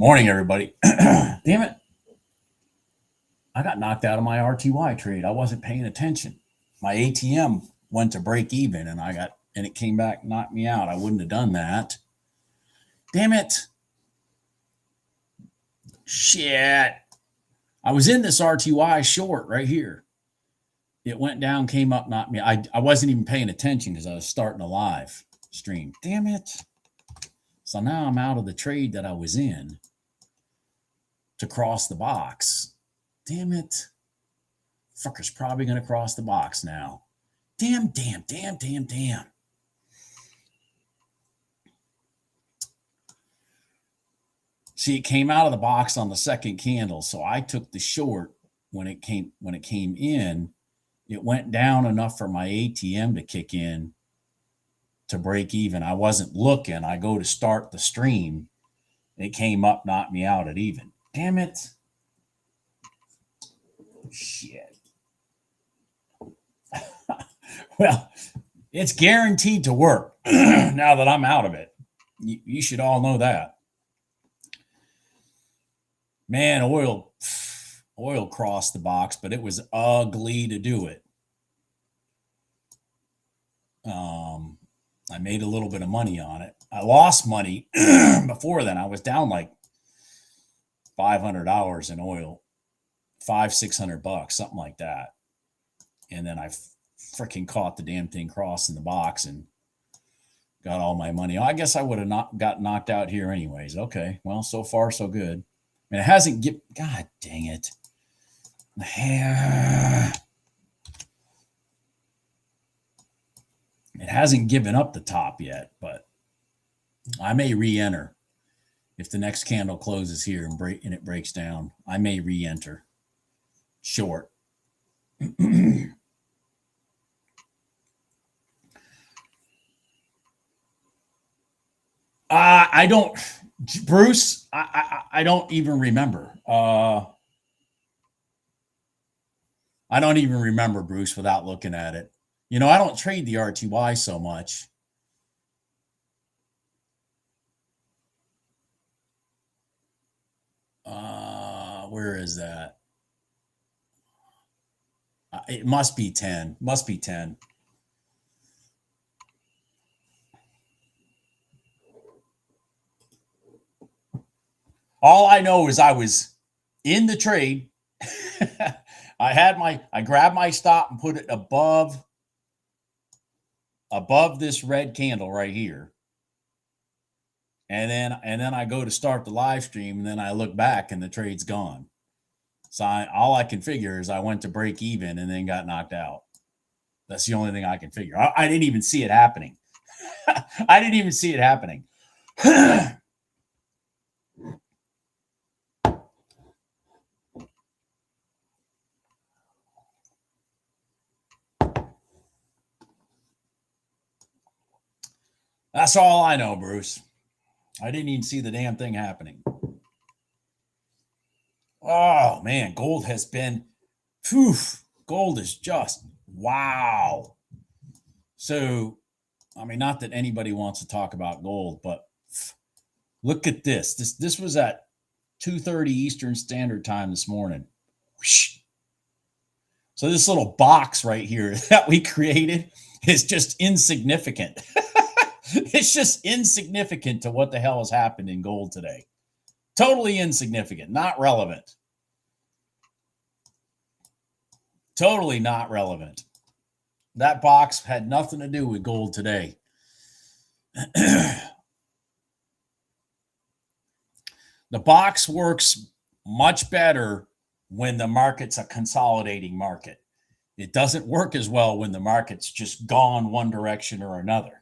Morning, everybody. Damn it. I got knocked out of my RTY trade. I wasn't paying attention. My ATM went to break even and it came back, knocked me out. I wouldn't have done that. Damn it. Shit. I was in this RTY short right here. It went down, came up, knocked me. I wasn't even paying attention because I was starting a live stream. Damn it. So now I'm out of the trade that I was in to cross the box. Damn it. Fucker's probably going to cross the box now. Damn. See, it came out of the box on the second candle, so I took the short when it came in. It went down enough for my ATM to kick in to break even. I wasn't looking. I go to start the stream. It came up, knocked me out at even. Damn it. Shit. Well, it's guaranteed to work now that I'm out of it. You should all know that. Man, oil crossed the box, but it was ugly to do it. I made a little bit of money on it. I lost money before then. I was down like $500 in oil, $500-600, something like that. And then I freaking caught the damn thing crossing the box and got all my money. I guess I would have not got knocked out here anyways. Okay, well, so far so good. And it hasn't God dang it. It hasn't given up the top yet, but I may re-enter. If the next candle closes here and it breaks down, I may re-enter short. I don't, Bruce, I don't even remember. I don't even remember, Bruce, without looking at it. You know, I don't trade the RTY so much. Where is that? It must be 10. Must be 10. All I know is I was in the trade. I grabbed my stop and put it above this red candle right here. And then I go to start the live stream, and then I look back and the trade's gone. So all I can figure is I went to break even and then got knocked out. That's the only thing I can figure. I didn't even see it happening. I didn't even see it happening. That's all I know, Bruce. I didn't even see the damn thing happening. Oh, man, gold has been, gold is just, wow. So, I mean, not that anybody wants to talk about gold, but look at this. This was at 2:30 Eastern Standard Time this morning. So this little box right here that we created is just insignificant. It's just insignificant to what the hell has happened in gold today. Totally insignificant, not relevant. Totally not relevant. That box had nothing to do with gold today. The box works much better when the market's a consolidating market. It doesn't work as well when the market's just gone one direction or another.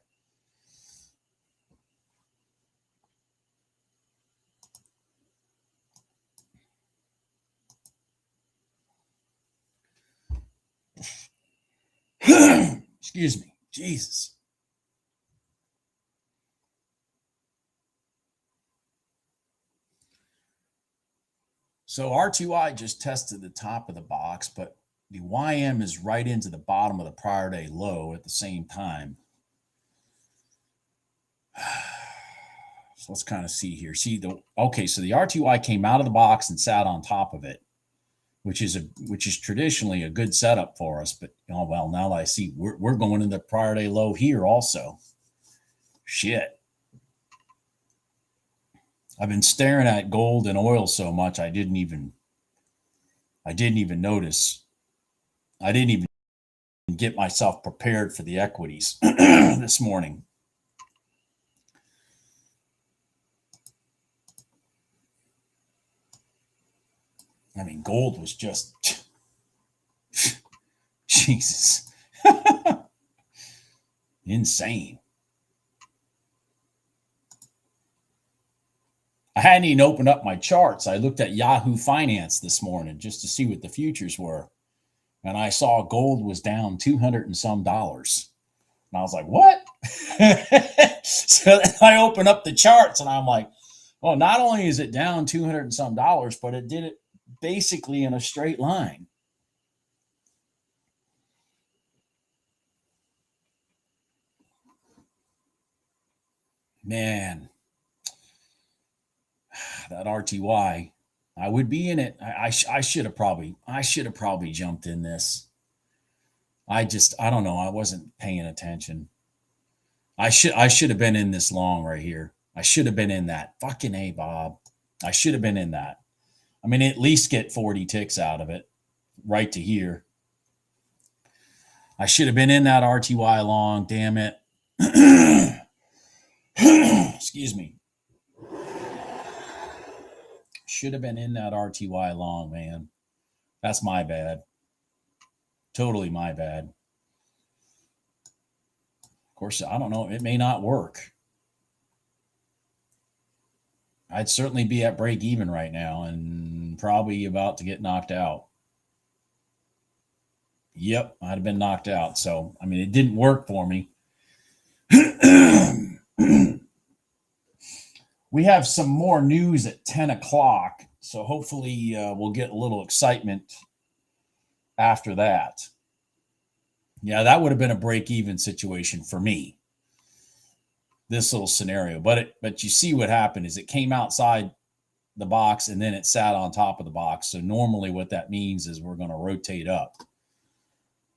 Excuse me. Jesus. So R2I just tested the top of the box, but the YM is right into the bottom of the prior day low at the same time. So let's kind of see here. So the RTY came out of the box and sat on top of it, which is traditionally a good setup for us. But now that I see we're going into the prior day low here also. Shit. I've been staring at gold and oil so much I didn't even notice. I didn't even get myself prepared for the equities this morning. I mean, gold was just Jesus. Insane. I hadn't even opened up my charts. I looked at Yahoo Finance this morning just to see what the futures were. And I saw gold was down $200 and some. And I was like, what? So then I opened up the charts and I'm like, well, not only is it down $200 and some, but it did it basically in a straight line. Man, that RTY, I would be in it. I should have probably jumped in this. I don't know. I wasn't paying attention. I should have been in this long right here. I should have been in that. Fucking A, Bob. I should have been in that. I mean, at least get 40 ticks out of it right to here. I should have been in that RTY long. Damn it. Excuse me. Should have been in that RTY long, man. That's my bad. Totally my bad. Of course, I don't know. It may not work. I'd certainly be at break even right now and probably about to get knocked out. Yep, I'd have been knocked out. So, I mean, it didn't work for me. We have some more news at 10 o'clock. So hopefully we'll get a little excitement after that. Yeah, that would have been a break-even situation for me. This little scenario. But you see what happened is it came outside the box and then it sat on top of the box. So normally what that means is we're going to rotate up.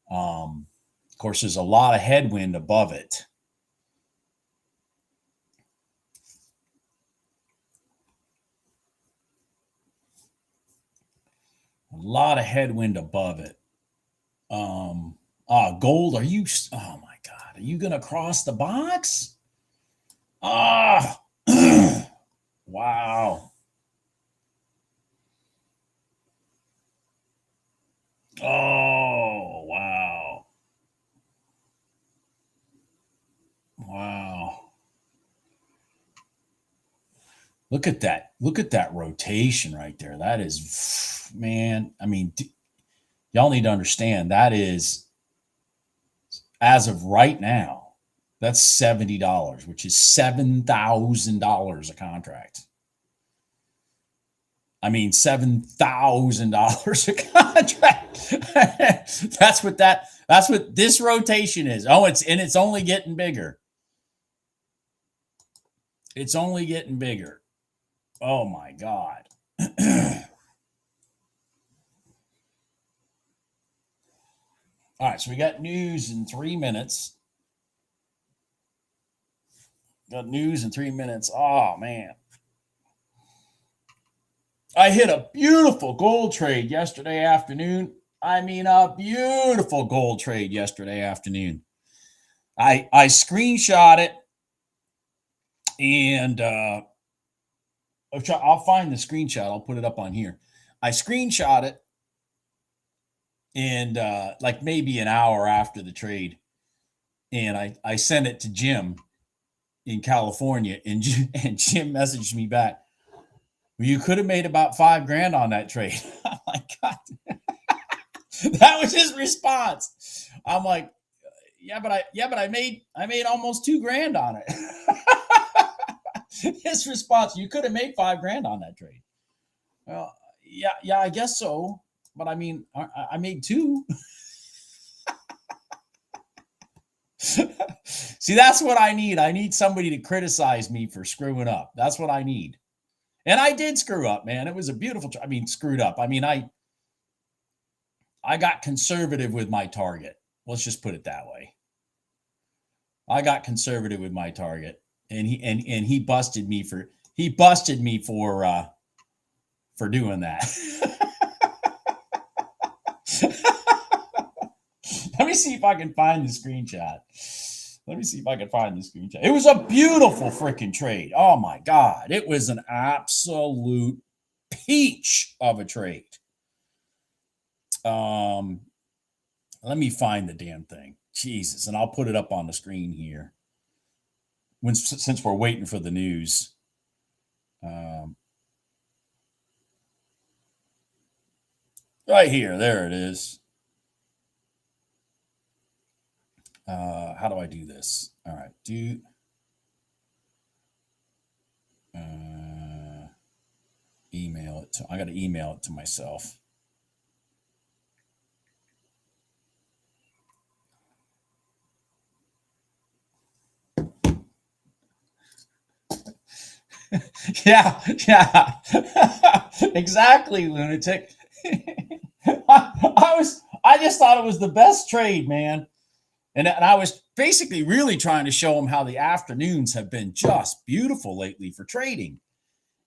Of course, there's a lot of headwind above it. A lot of headwind above it. Gold, are you? Oh my God, are you going to cross the box? Wow. Oh, wow. Wow. Look at that. Look at that rotation right there. That is, man. I mean, y'all need to understand that is, as of right now, that's $70, which is $7,000 a contract. I mean, $7,000 a contract. That's what this rotation is. Oh, it's only getting bigger. It's only getting bigger. Oh my God. All right, so we got news in 3 minutes. Got news in 3 minutes. Oh man. I hit a beautiful gold trade yesterday afternoon. I mean, a beautiful gold trade yesterday afternoon. I screenshot it and I'll find the screenshot. I'll put it up on here. I screenshot it and like maybe an hour after the trade. And I sent it to Jim in California, and Jim messaged me back. Well, you could have made about $5,000 on that trade. I'm like, God. That was his response. I'm like, yeah, but I made almost $2,000 on it. His response, you could have made $5,000 on that trade. Well, yeah, I guess so. But I mean, I made two. See, that's what I need. I need somebody to criticize me for screwing up. That's what I need. And I did screw up, man. It was a beautiful, screwed up. I got conservative with my target. Let's just put it that way. I got conservative with my target, and he busted me for doing that. Let me see if I can find the screenshot. It was a beautiful freaking trade. Oh my God. It was an absolute peach of a trade. Let me find the damn thing. Jesus. And I'll put it up on the screen here. Since we're waiting for the news. Right here. There it is. How do I do this? All right. Email it to, I got to email it to myself. Yeah. Exactly, lunatic. I just thought it was the best trade, man. And I was basically really trying to show him how the afternoons have been just beautiful lately for trading.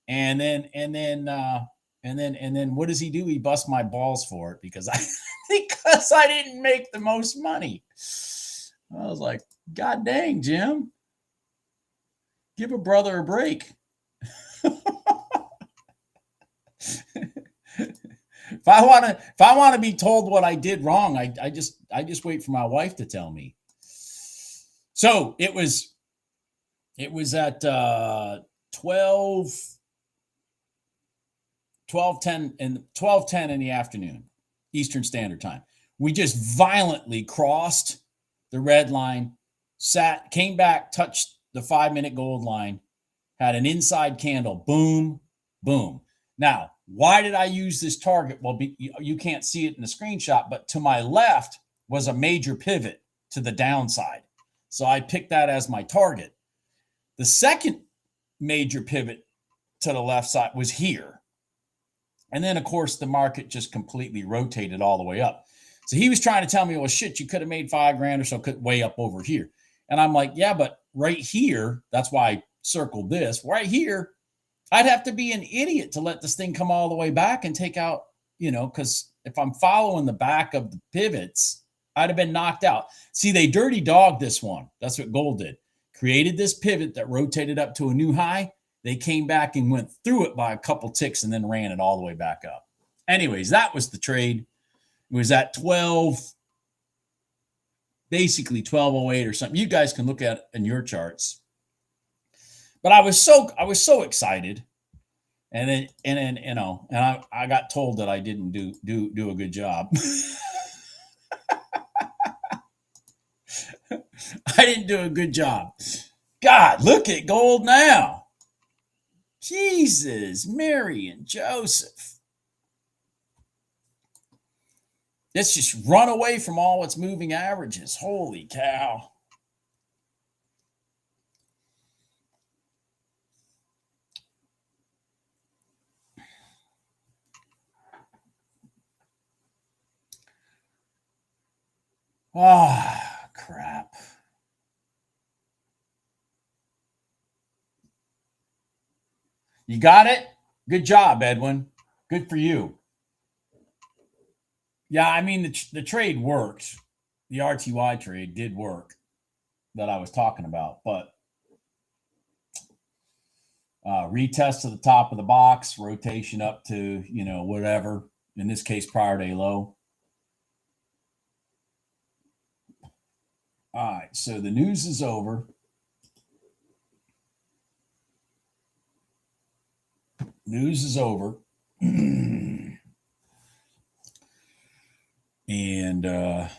And then what does he do? He busts my balls for it because I didn't make the most money. I was like, God dang, Jim. Give a brother a break. If I want to be told what I did wrong, I just wait for my wife to tell me. So it was at 12:10 in the afternoon, Eastern Standard Time. We just violently crossed the red line, came back, touched the 5-minute gold line, had an inside candle, boom, boom. Now, why did I use this target? Well, you can't see it in the screenshot, but to my left was a major pivot to the downside. So I picked that as my target. The second major pivot to the left side was here. And then, of course, the market just completely rotated all the way up. So he was trying to tell me, well, shit, you could have made $5,000 or so way up over here. And I'm like, yeah, but right here, that's why I circled this. Right here, I'd have to be an idiot to let this thing come all the way back and take out, because if I'm following the back of the pivots, I'd have been knocked out. See, they dirty dogged this one. That's what gold did. Created this pivot that rotated up to a new high. They came back and went through it by a couple ticks and then ran it all the way back up. Anyways, that was the trade. It was at 12, basically 12:08 or something. You guys can look at it in your charts. But I was so excited, and I got told that I didn't do a good job. I didn't do a good job. God, look at gold now. Jesus, Mary and Joseph. Let's just run away from all its moving averages. Holy cow. Ah, crap. You got it? Good job, Edwin. Good for you. Yeah, I mean, the trade worked. The RTY trade did work that I was talking about, but retest to the top of the box, rotation up to, whatever, in this case, prior day low. All right, so the news is over. News is over. And I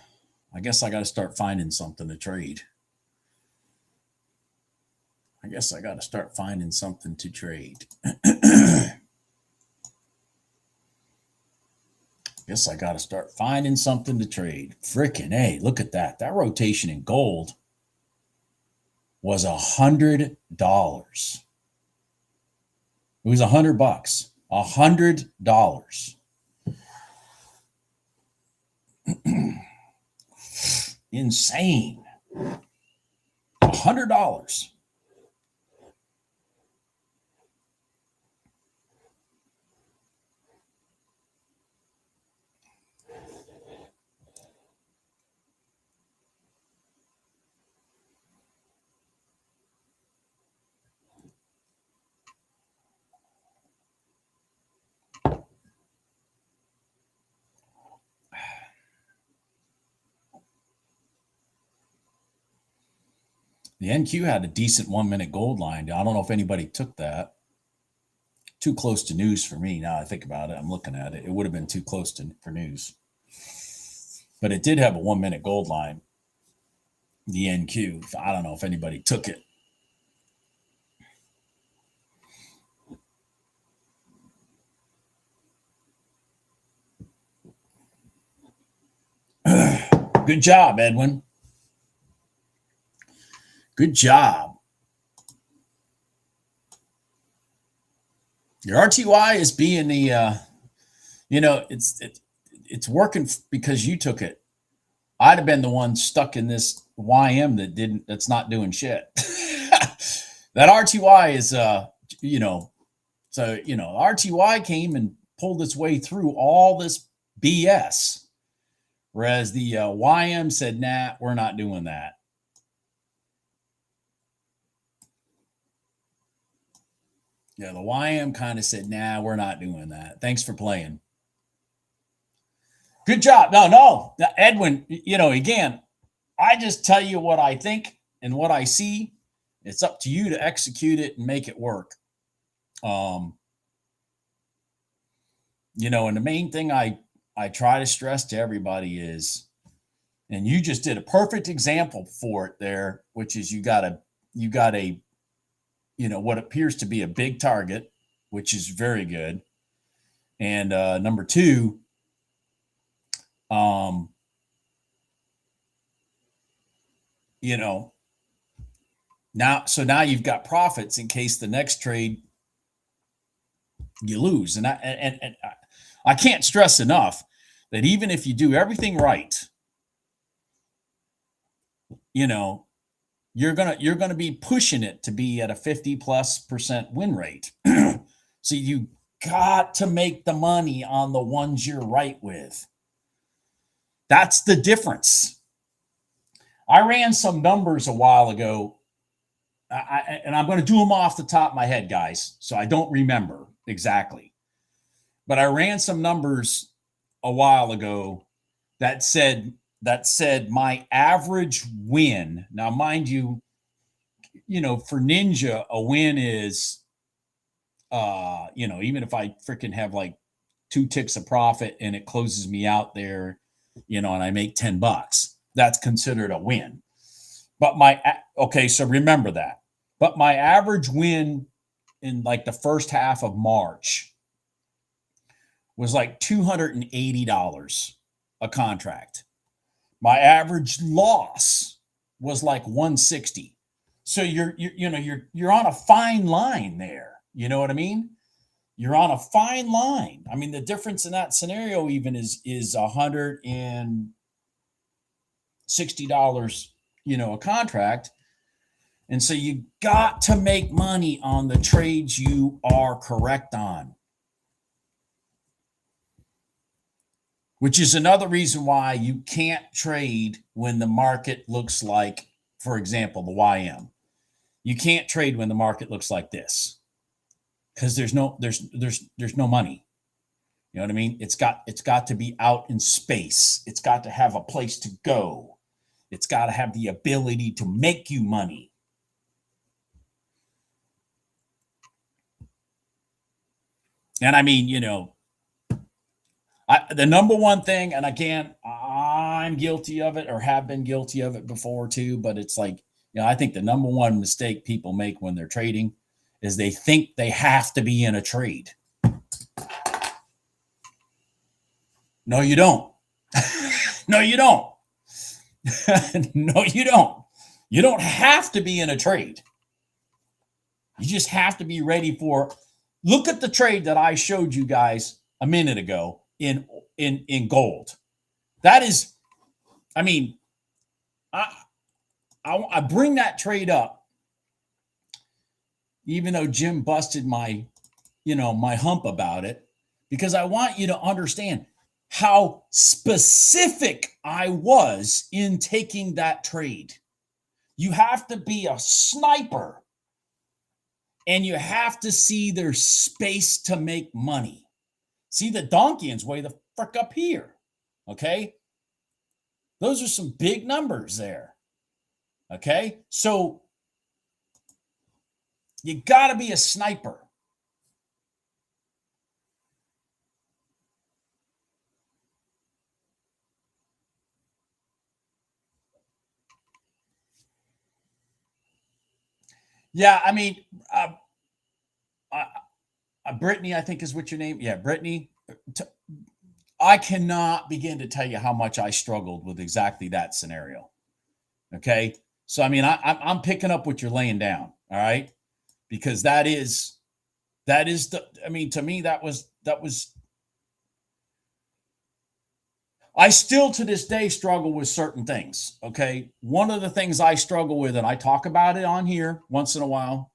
guess I got to start finding something to trade. Guess I got to start finding something to trade. Frickin' hey, look at that. That rotation in gold. was $100. It was $100. $100. Insane. $100. The NQ had a decent 1-minute gold line. I don't know if anybody took that. Too close to news for me. Now I think about it, I'm looking at it. It would have been too close for news. But it did have a 1-minute gold line, the NQ. I don't know if anybody took it. Good job, Edwin. Good job. Your RTY is being the, it's working because you took it. I'd have been the one stuck in this YM that's not doing shit. That RTY is, RTY came and pulled its way through all this BS. Whereas the YM said, nah, we're not doing that. Yeah, the YM kind of said, nah, we're not doing that. Thanks for playing. Good job. No, Edwin, again, I just tell you what I think and what I see. It's up to you to execute it and make it work. And the main thing I try to stress to everybody is, and you just did a perfect example for it there, which is you got a what appears to be a big target, which is very good. And number two, now you've got profits in case the next trade you lose. And I can't stress enough that even if you do everything right, you're gonna be pushing it to be at a 50+% win rate. So you got to make the money on the ones you're right with. That's the difference. I ran some numbers a while ago, and I'm going to do them off the top of my head, guys, so I don't remember exactly. But I ran some numbers a while ago that said my average win. Now, mind you, for Ninja, a win is, even if I freaking have like 2 ticks of profit and it closes me out there, and I make $10, that's considered a win. But so remember that. But my average win in like the first half of March was like $280 a contract. My average loss was like $160. So you're on a fine line there. You know what I mean? You're on a fine line. I mean, the difference in that scenario even is $160, a contract. And so you got to make money on the trades you are correct on. Which is another reason why you can't trade when the market looks like, for example, the YM. You can't trade when the market looks like this. Because there's no money. You know what I mean? It's got to be out in space. It's got to have a place to go. It's got to have the ability to make you money. And I mean, the number one thing, and again, I'm guilty of it or have been guilty of it before too, but it's like, I think the number one mistake people make when they're trading is they think they have to be in a trade. No, you don't. No, you don't. No, you don't. You don't have to be in a trade. You just have to be ready for. Look at the trade that I showed you guys a minute ago in gold. That is, I mean, I bring that trade up, even though Jim busted my hump about it, because I want you to understand how specific I was in taking that trade. You have to be a sniper, and you have to see there's space to make money. See, the Donkian's way the frick up here. Okay. Those are some big numbers there. Okay. So you got to be a sniper. Yeah. I mean, Brittany, I think is what your name. Yeah. Brittany. I cannot begin to tell you how much I struggled with exactly that scenario. Okay. So, I mean, I'm picking up what you're laying down. All right. Because that is I mean, to me, that was, I still to this day struggle with certain things. Okay. One of the things I struggle with, and I talk about it on here once in a while,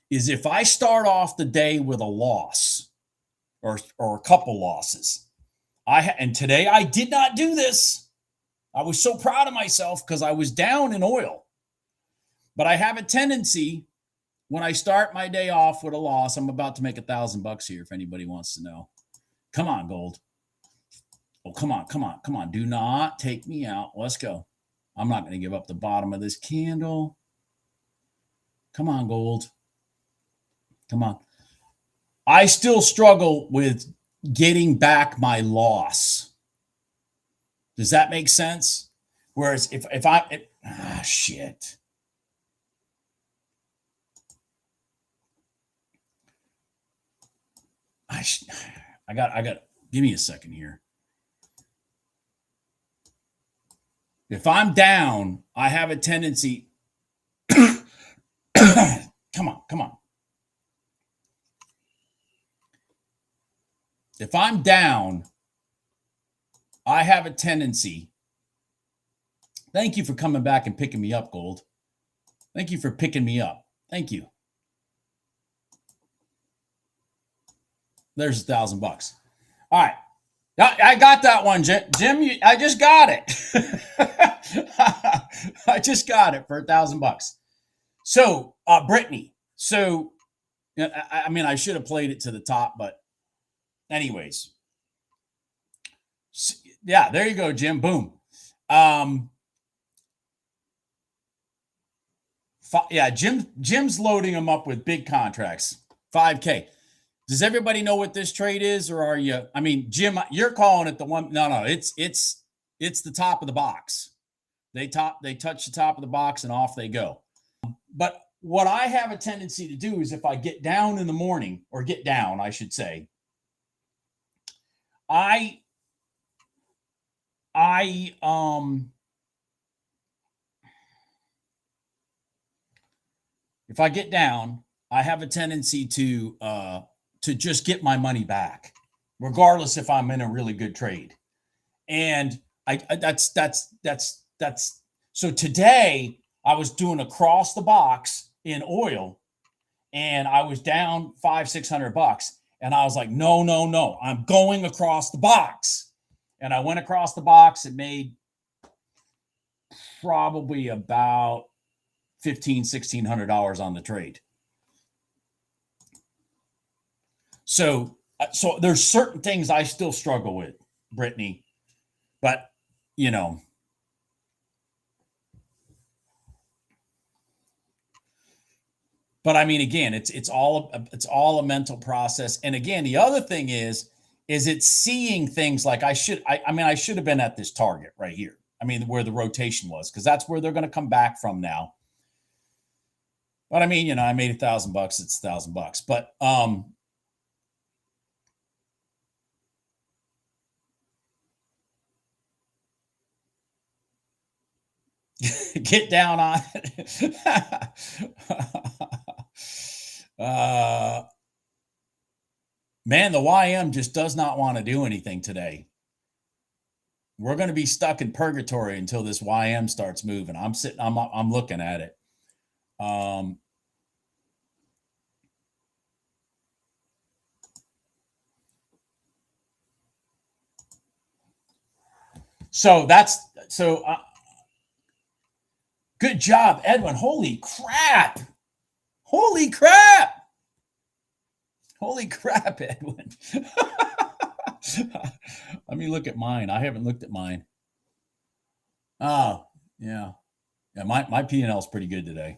is if I start off the day with a loss or a couple losses, and today I did not do this. I was so proud of myself because I was down in oil. But I have a tendency when I start my day off with a loss, I'm about to make $1,000 here if anybody wants to know. Come on, gold. Oh, come on. Do not take me out. Let's go. I'm not going to give up the bottom of this candle. Come on, gold. Come on. I still struggle with getting back my loss. Does that make sense? Whereas if shit. I got, give me a second here. If I'm down, I have a tendency. Come on. If I'm down, I have a tendency. Thank you for coming back and picking me up, Gold. Thank you for picking me up. Thank you. There's $1,000. All right. I got that one, Jim. I just got it. I just got it for $1,000. So, Brittany. So, I mean, I should have played it to the top, but anyways. Yeah, there you go, Jim. Boom. Yeah, Jim's loading them up with big contracts. 5K. Does everybody know what this trade is, or are you? I mean, Jim, you're calling it the one. No, it's the top of the box. They touch the top of the box and off they go. But what I have a tendency to do is if I get down in the morning, or get down, I should say, if I get down, I have a tendency to just get my money back, regardless if I'm in a really good trade. And that's so today I was doing across the box in oil, and I was down $500-600, and I was like, no, I'm going across the box. And I went across the box and made probably about $1,500-1,600 on the trade. So there's certain things I still struggle with, Brittany, but but I mean, again, it's all a mental process. And again, the other thing is it's seeing things like I should have been at this target right here. I mean, where the rotation was, because that's where they're going to come back from now. But I mean, I made $1,000. It's $1,000. But Get down on it. uh, man, the YM just does not want to do anything today. We're going to be stuck in purgatory until this YM starts moving. I'm looking at it. Good job, Edwin. Holy crap. Holy crap. Holy crap, Edwin. Let me look at mine. I haven't looked at mine. Oh, yeah. Yeah, my P&L is pretty good today.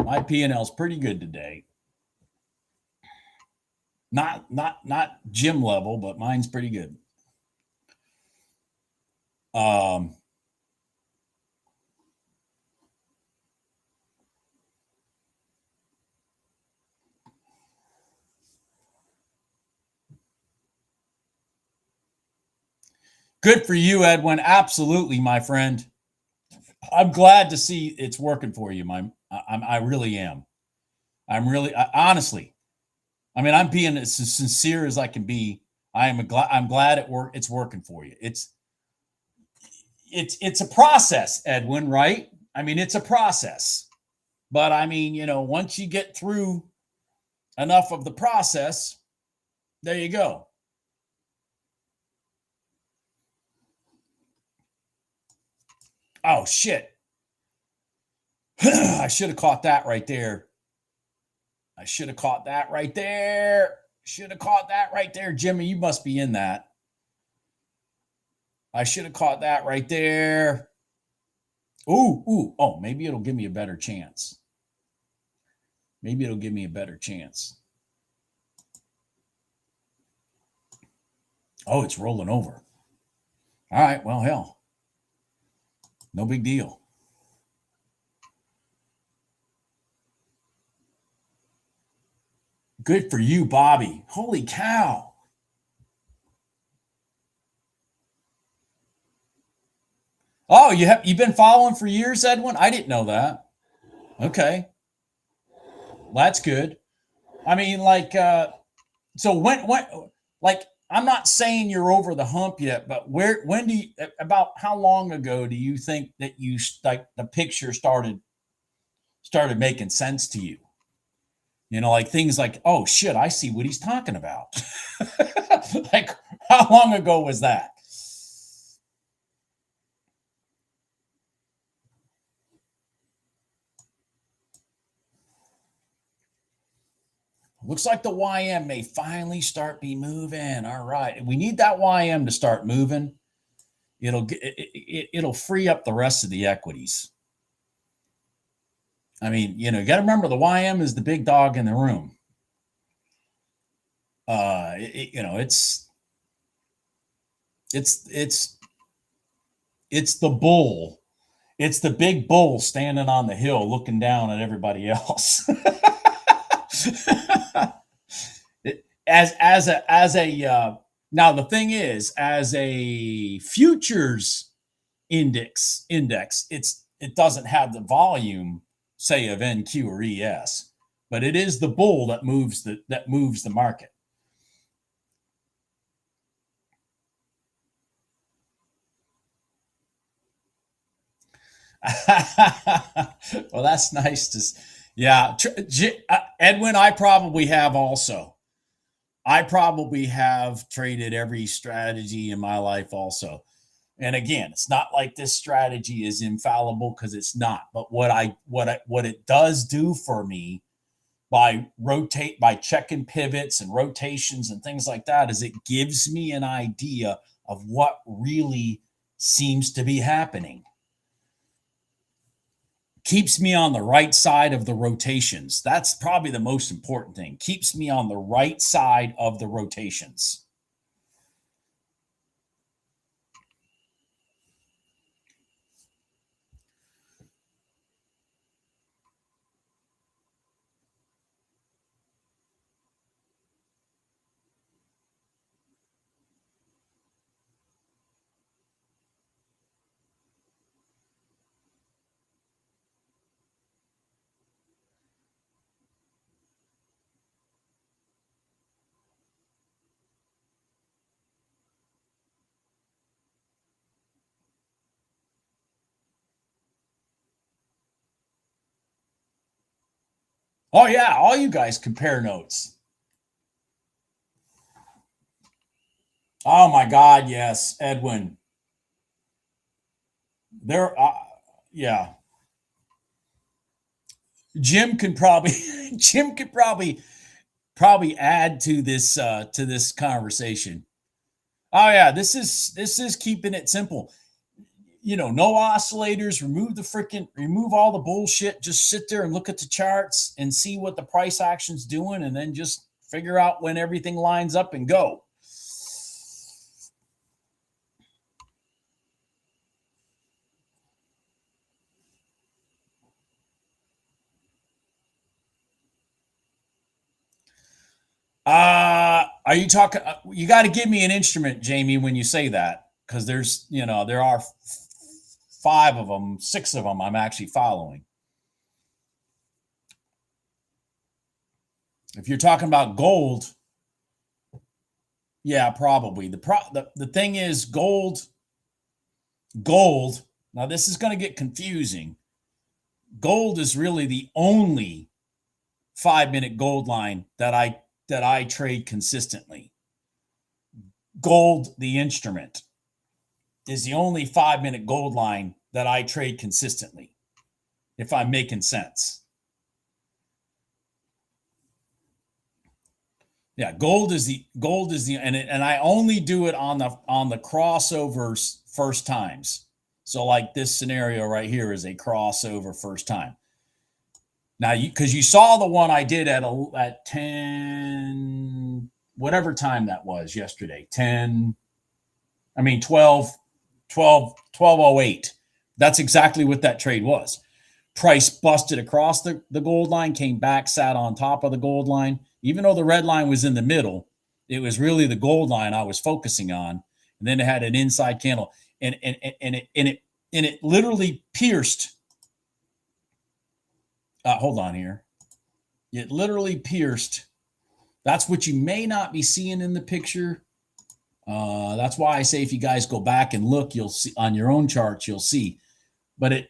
My P&L is pretty good today. Not gym level, but mine's pretty good. Good for you, Edwin. Absolutely, my friend. I'm glad to see it's working for you, I really am. Honestly. I mean, I'm being as sincere as I can be. I'm glad it's working for you. It's a process, Edwin, right? I mean, it's a process. But I mean, once you get through enough of the process, there you go. Oh shit. I should have caught that right there. Should have caught that right there, Jimmy. You must be in that. I should have caught that right there. Ooh. Oh, maybe it'll give me a better chance. Oh, it's rolling over. All right. Well, hell. No big deal. Good for you, Bobby. Holy cow. Oh, you've been following for years, Edwin? I didn't know that. Okay. Well, that's good. I mean, so when like I'm not saying you're over the hump yet, but about how long ago do you think that the picture started making sense to you? Like things like, oh shit, I see what he's talking about. Like, how long ago was that? Looks like the YM may finally start be moving. All right. We need that YM to start moving. It'll free up the rest of the equities. I mean, you got to remember the YM is the big dog in the room. It's the bull. It's the big bull standing on the hill looking down at everybody else. Now the thing is, as a futures index, it doesn't have the volume, say, of NQ or ES, but it is the bull that moves the market. Well, that's nice to. Yeah, Edwin, I probably have also. I probably have traded every strategy in my life also. And again, it's not like this strategy is infallible, because it's not. But what it does do for me by checking pivots and rotations and things like that is it gives me an idea of what really seems to be happening. Keeps me on the right side of the rotations. That's probably the most important thing. Keeps me on the right side of the rotations. Oh yeah, all you guys compare notes. Oh my God, yes, Edwin. There, yeah. Jim could probably, Jim could probably add to this conversation. Oh yeah, this is keeping it simple. No oscillators. Remove all the bullshit. Just sit there and look at the charts and see what the price action's doing, and then just figure out when everything lines up and go. Are you talking? You got to give me an instrument, Jamie, when you say that, because there are five of them, six of them I'm actually following. If you're talking about gold, yeah, probably. The thing is gold. Now this is going to get confusing. Gold is really the only 5-minute gold line that I trade consistently. Gold, the instrument, is the only 5-minute gold line that I trade consistently, if I'm making sense. Yeah, gold is the and I only do it on the crossovers first times. So like this scenario right here is a crossover first time. Now, because you saw the one I did at 10, whatever time that was yesterday, 12:08. That's exactly what that trade was. Price busted across the gold line, came back, sat on top of the gold line. Even though the red line was in the middle, it was really the gold line I was focusing on. And then it had an inside candle, and it literally pierced. Hold on here. It literally pierced. That's what you may not be seeing in the picture. That's why I say if you guys go back and look, you'll see on your own charts, you'll see. But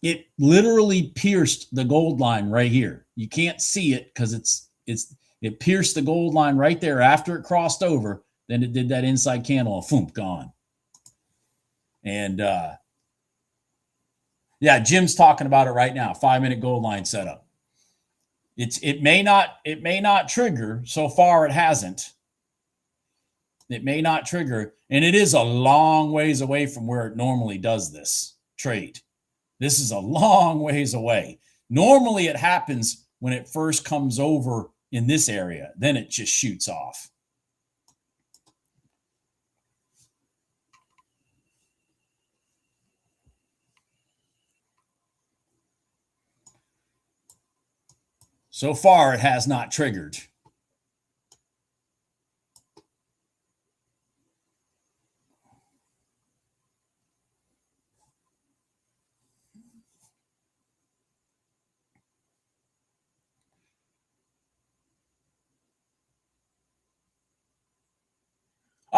it literally pierced the gold line right here. You can't see it because it pierced the gold line right there after it crossed over. Then it did that inside candle, and boom, gone. And yeah, Jim's talking about it right now. 5-minute gold line setup. It may not trigger. So far, it hasn't. It may not trigger, and it is a long ways away from where it normally does this trade. This is a long ways away. Normally, it happens when it first comes over in this area. Then it just shoots off. So far, it has not triggered.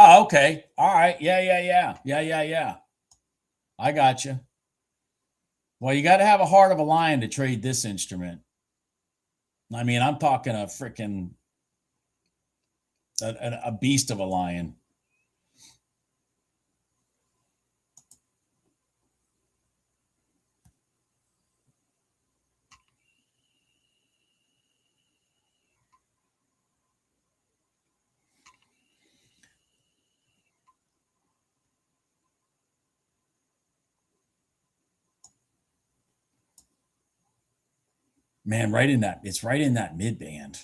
Oh, okay. All right. Yeah. I got you. Well, you got to have a heart of a lion to trade this instrument. I mean, I'm talking a freaking a beast of a lion. Man, it's right in that mid band.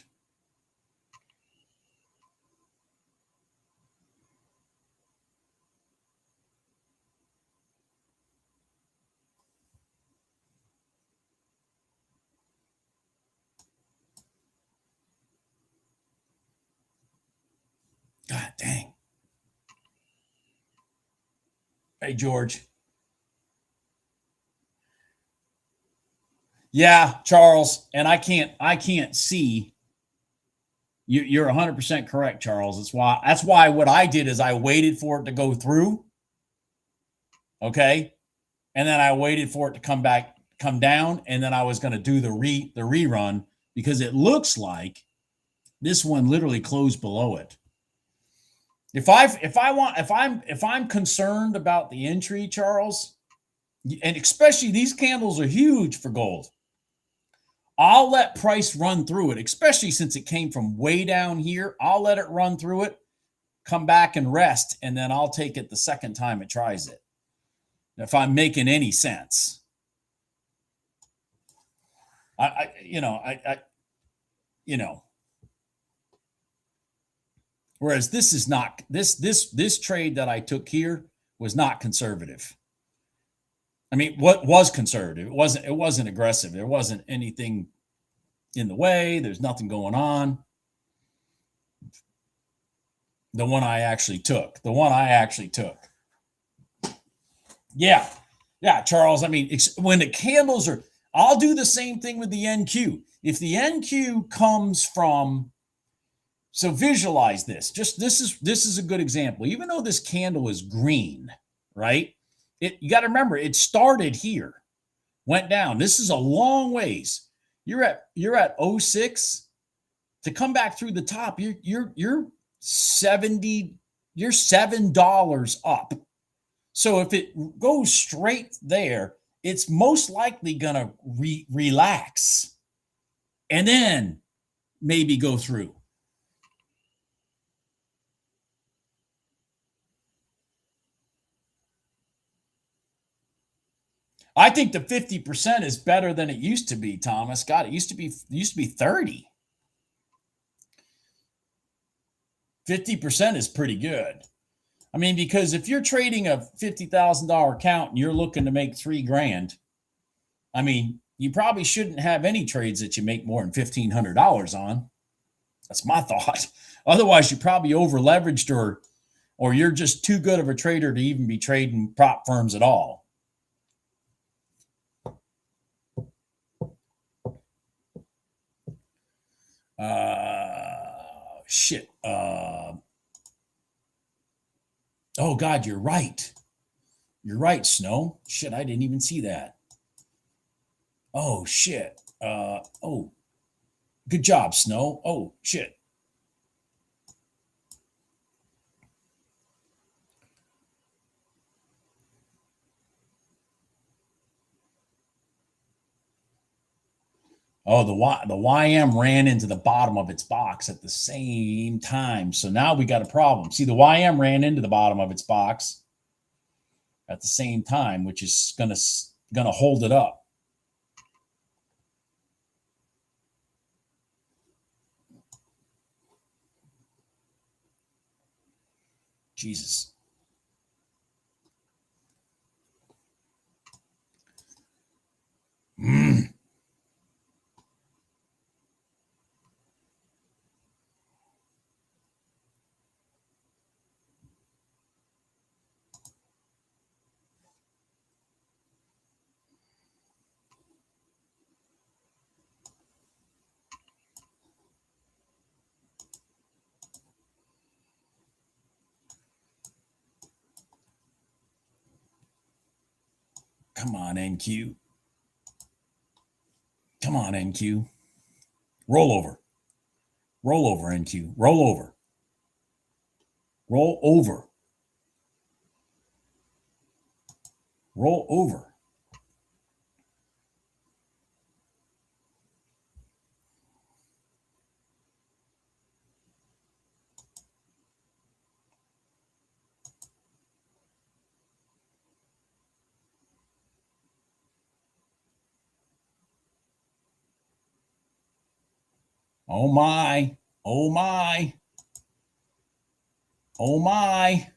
God dang. Hey, George. Yeah, Charles, and I can't see. You're 100% correct, Charles. That's why what I did is I waited for it to go through. Okay. And then I waited for it to come down, and then I was going to do the rerun because it looks like this one literally closed below it. If I'm concerned about the entry, Charles, and especially these candles are huge for gold, I'll let price run through it, especially since it came from way down here. I'll let it run through it, come back and rest, and then I'll take it the second time it tries it. If I'm making any sense. Whereas this is not this trade that I took here was not conservative. I mean, what was conservative? It wasn't aggressive. There wasn't anything in the way. There's nothing going on. The one I actually took. Yeah, Charles. I mean, when the candles are, I'll do the same thing with the NQ. If the NQ comes from, so visualize this. This is a good example. Even though this candle is green, right? You got to remember it started here, went down. This is a long ways. You're at 06 to come back through the top. You're $7 up. So if it goes straight there, it's most likely gonna relax and then maybe go through. I think the 50% is better than it used to be, Thomas. God, it used to be 30. 50% is pretty good. I mean, because if you're trading a $50,000 account and you're looking to make $3,000, I mean, you probably shouldn't have any trades that you make more than $1,500 on. That's my thought. Otherwise, you're probably over leveraged or you're just too good of a trader to even be trading prop firms at all. Shit. Oh God, you're right. You're right, Snow. Shit, I didn't even see that. Oh shit. Oh, good job, Snow. Oh shit. Oh, the YM ran into the bottom of its box at the same time. So now we got a problem. See, the YM ran into the bottom of its box at the same time, which is gonna hold it up. Jesus. Come on, NQ. Come on, NQ. Roll over. Roll over, NQ. Roll over. Roll over. Roll over. Oh my. Oh my. Oh my.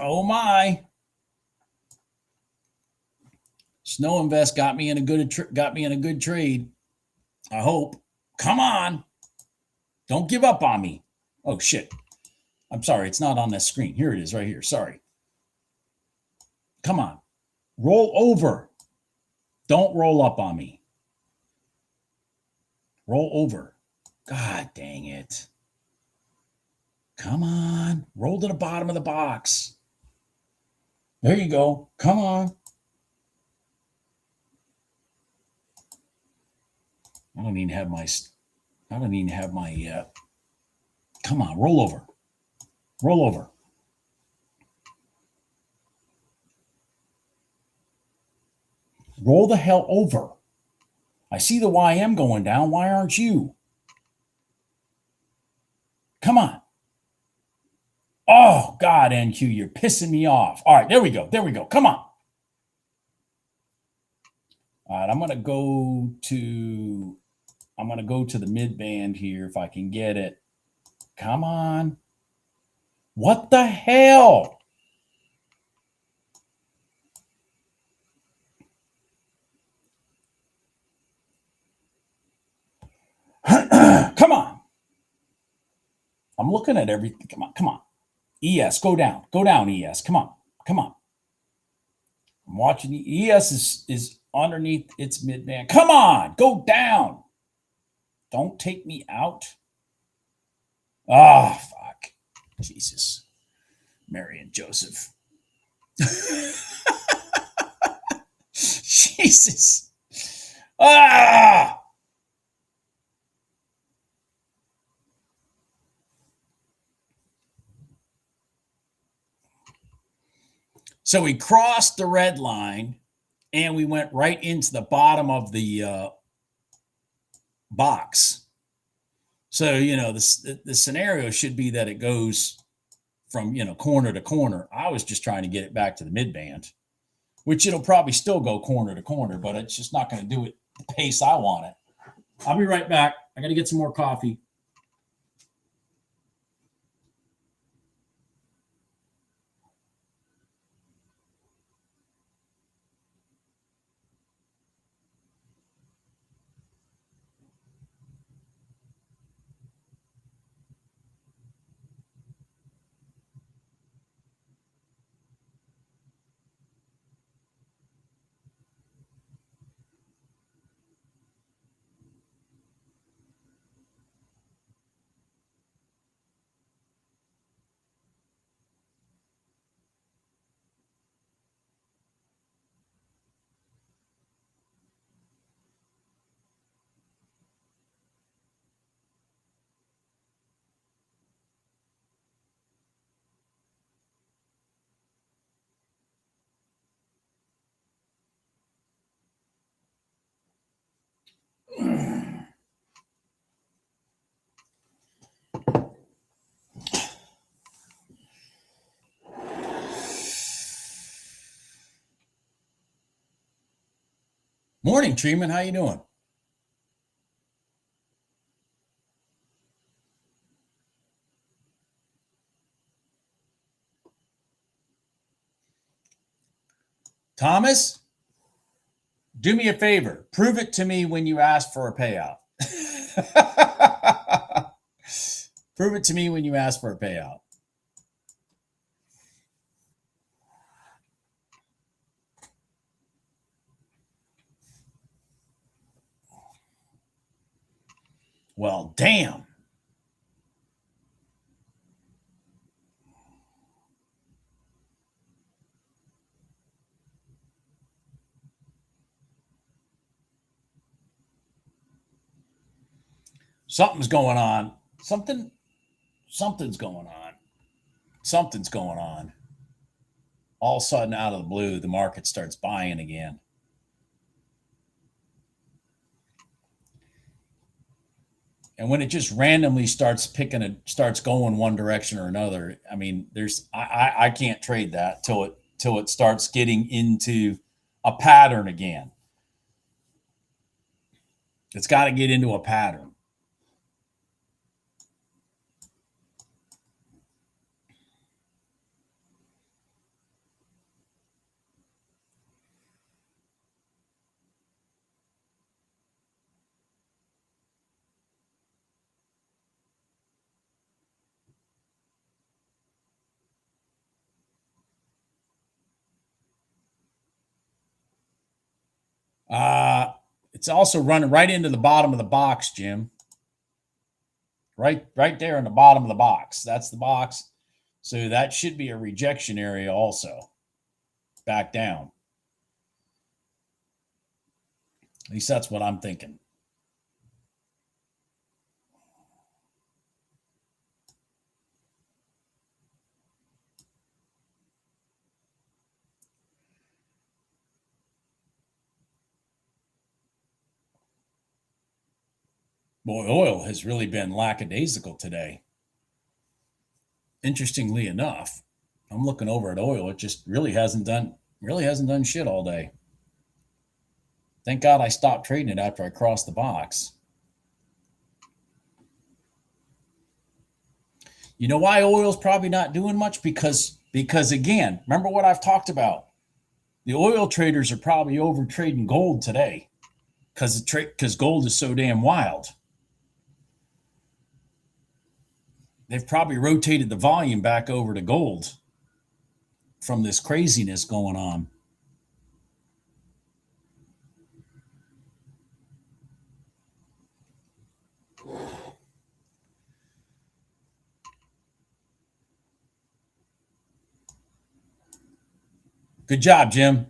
Oh my. Snow Invest got me in a good trade. I hope. Come on. Don't give up on me. Oh shit. I'm sorry, it's not on this screen. Here it is right here. Sorry. Come on. Roll over. Don't roll up on me. Roll over. God dang it. Come on. Roll to the bottom of the box. There you go. Come on. I don't even have my, come on, roll over. Roll over. Roll the hell over. I see the YM going down. Why aren't you? Come on. Oh, God, NQ, you're pissing me off. All right, there we go. There we go. Come on. All right, I'm going to go to the mid band here if I can get it. Come on. What the hell? Come on. I'm looking at everything. Come on. Come on. ES, go down. Go down, ES. Come on. Come on. I'm watching. ES is underneath its mid band. Come on. Go down. Don't take me out. Ah, fuck. Jesus. Mary and Joseph. Jesus. Ah. So we crossed the red line and we went right into the bottom of the box. So, the scenario should be that it goes from, corner to corner. I was just trying to get it back to the mid band, which it'll probably still go corner to corner, but it's just not going to do it the pace I want it. I'll be right back. I got to get some more coffee. Morning, Treeman. How you doing? Thomas, do me a favor. Prove it to me when you ask for a payout. Prove it to me when you ask for a payout. Well, damn. Something's going on. Something's going on. Something's going on. All of a sudden, out of the blue, the market starts buying again. And when it just randomly starts going one direction or another, I mean, I can't trade that till it starts getting into a pattern again. It's got to get into a pattern. It's also running right into the bottom of the box, Jim. Right there in the bottom of the box. That's the box. So that should be a rejection area also. Back down. At least that's what I'm thinking. Boy, oil has really been lackadaisical today. Interestingly enough, I'm looking over at oil. It just really hasn't done shit all day. Thank God I stopped trading it after I crossed the box. You know why oil's probably not doing much? Because again, remember what I've talked about. The oil traders are probably over trading gold today because gold is so damn wild. They've probably rotated the volume back over to gold from this craziness going on. Good job, Jim.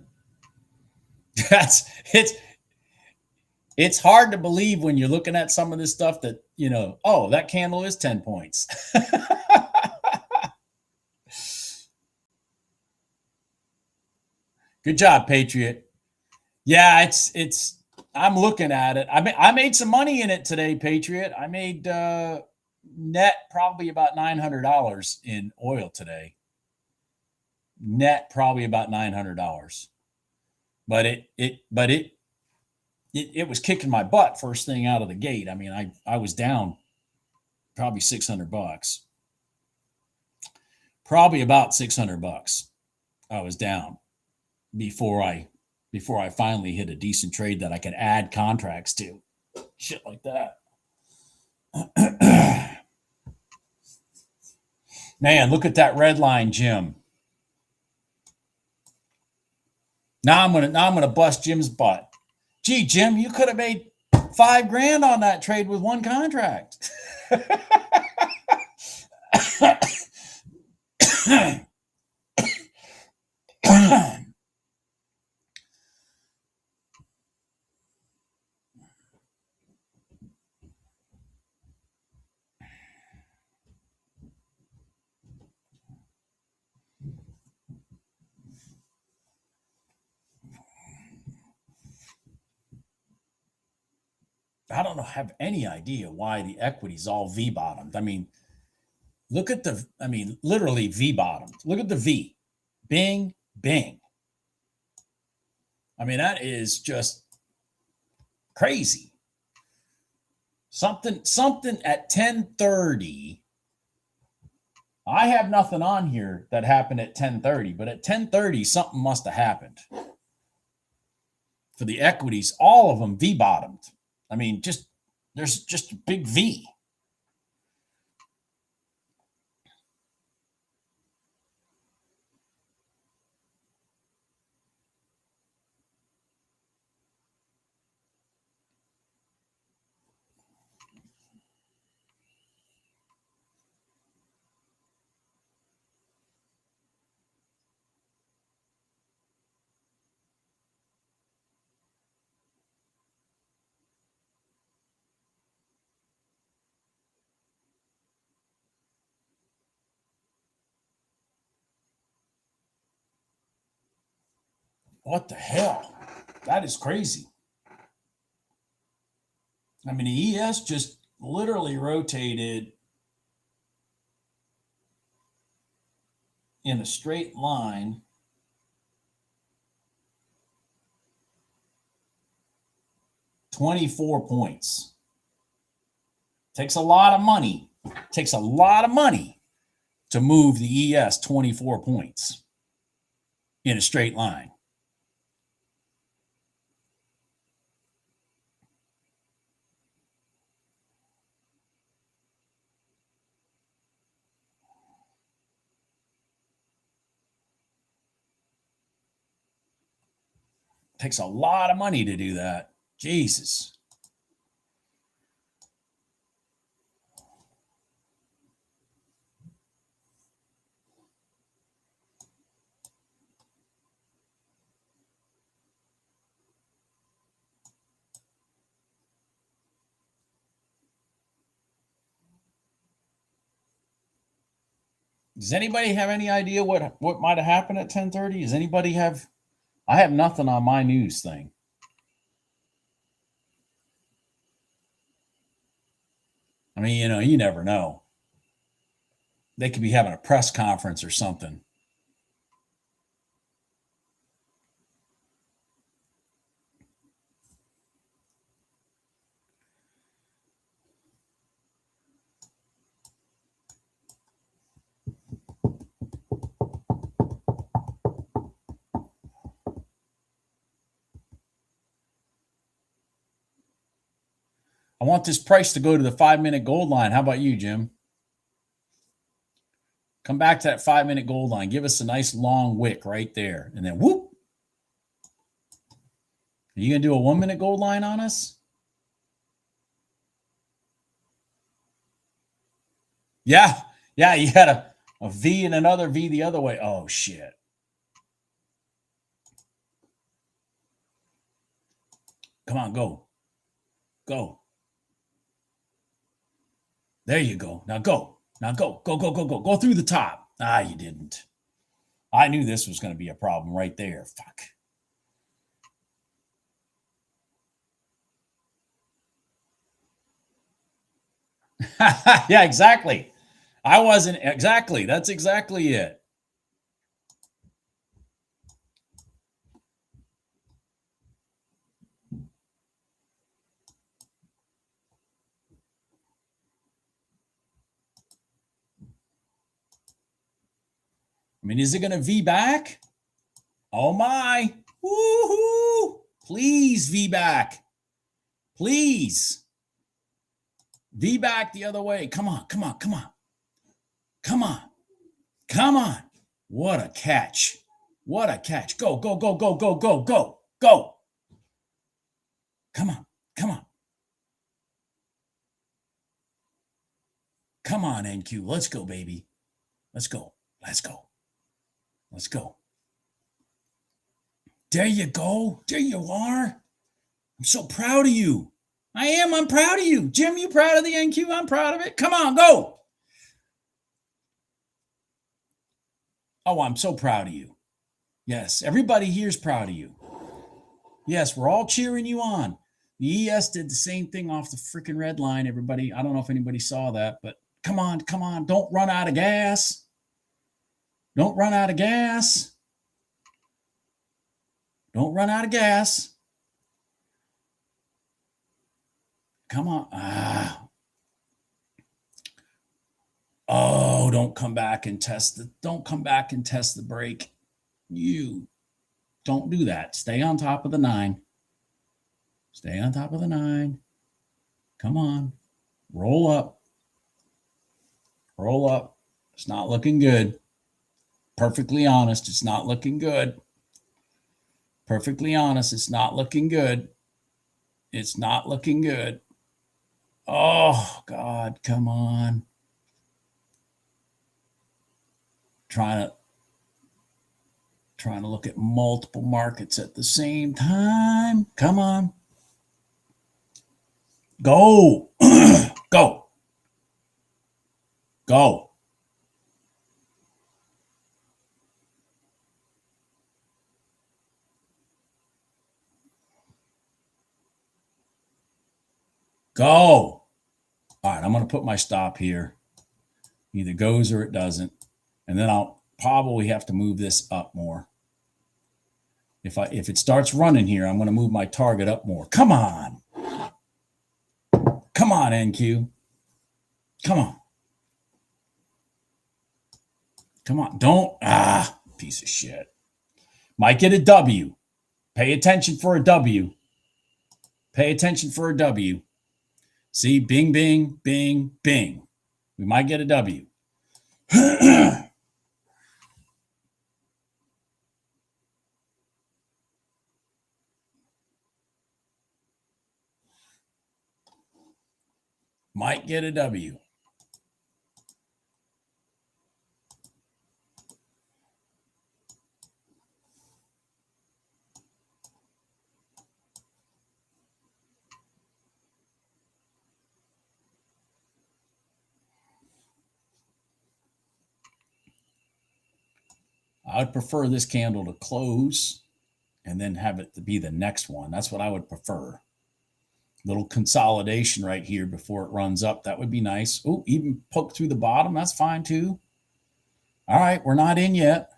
It's hard to believe when you're looking at some of this stuff that, oh, that candle is 10 points. Good job, Patriot. Yeah, I'm looking at it. I made some money in it today, Patriot. I made net probably about $900 in oil today. Net probably about $900. But it was kicking my butt first thing out of the gate. I mean, I was down probably $600. Probably about $600 I was down before I finally hit a decent trade that I could add contracts to. Shit like that. Man, look at that red line, Jim. Now I'm gonna bust Jim's butt. Gee, Jim, you could have made $5,000 on that trade with one contract. I don't have any idea why the equity's all V bottomed. I mean, literally V bottomed. Look at the V. Bing, bing. I mean, that is just crazy. Something at 10:30. I have nothing on here that happened at 10:30, but at 10:30, something must have happened. For the equities, all of them V bottomed. I mean, there's just a big V. What the hell? That is crazy. I mean, the ES just literally rotated in a straight line. $24 points. Takes a lot of money. Takes a lot of money to move the ES 24 points in a straight line. Takes a lot of money to do that. Jesus. Does anybody have any idea what might have happened at 10:30? Does anybody have? I have nothing on my news thing. I mean, you never know. They could be having a press conference or something. I want this price to go to the 5-minute gold line. How about you, Jim? Come back to that 5-minute gold line. Give us a nice long wick right there. And then whoop. Are you going to do a 1-minute gold line on us? Yeah. Yeah, you had a V and another V the other way. Oh, shit. Come on, go. Go. There you go. Now go. Now go. Go, go, go, go. Go through the top. Ah, you didn't. I knew this was going to be a problem right there. Fuck. Yeah, exactly. I wasn't exactly. That's exactly it. I mean, is it going to V back? Oh my. Woohoo. Please V back. Please. V back the other way. Come on, come on, come on. Come on. Come on. What a catch. What a catch. Go, go, go, go, go, go, go, go. Come on. Come on. Come on, NQ. Let's go, baby. Let's go. Let's go. Let's go. There you go. There you are. I'm so proud of you. I am. I'm proud of you. Jim, you proud of the NQ? I'm proud of it. Come on, go. Oh, I'm so proud of you. Yes, everybody here's proud of you. Yes, we're all cheering you on. The ES did the same thing off the freaking red line, everybody. I don't know if anybody saw that, but come on, come on. Don't run out of gas. Don't run out of gas. Don't run out of gas. Come on. Oh, don't come back and test the brake. You don't do that. Stay on top of the 9. Stay on top of the 9. Come on. Roll up. Roll up. It's not looking good. Perfectly honest, it's not looking good. Perfectly honest, it's not looking good. It's not looking good. Oh, God, come on. Trying to look at multiple markets at the same time. Come on. Go. Go. Go. Go. All right, I'm going to put my stop here. Either goes or it doesn't. And then I'll probably have to move this up more. If it starts running here, I'm going to move my target up more. Come on. Come on, NQ. Come on. Come on. Don't. Piece of shit. Might get a W. Pay attention for a W. Pay attention for a W. See, bing, bing, bing, bing. We might get a W. Might get a W. I would prefer this candle to close and then have it to be the next one. That's what I would prefer. Little consolidation right here before it runs up. That would be nice. Oh, even poke through the bottom. That's fine too. All right, we're not in yet.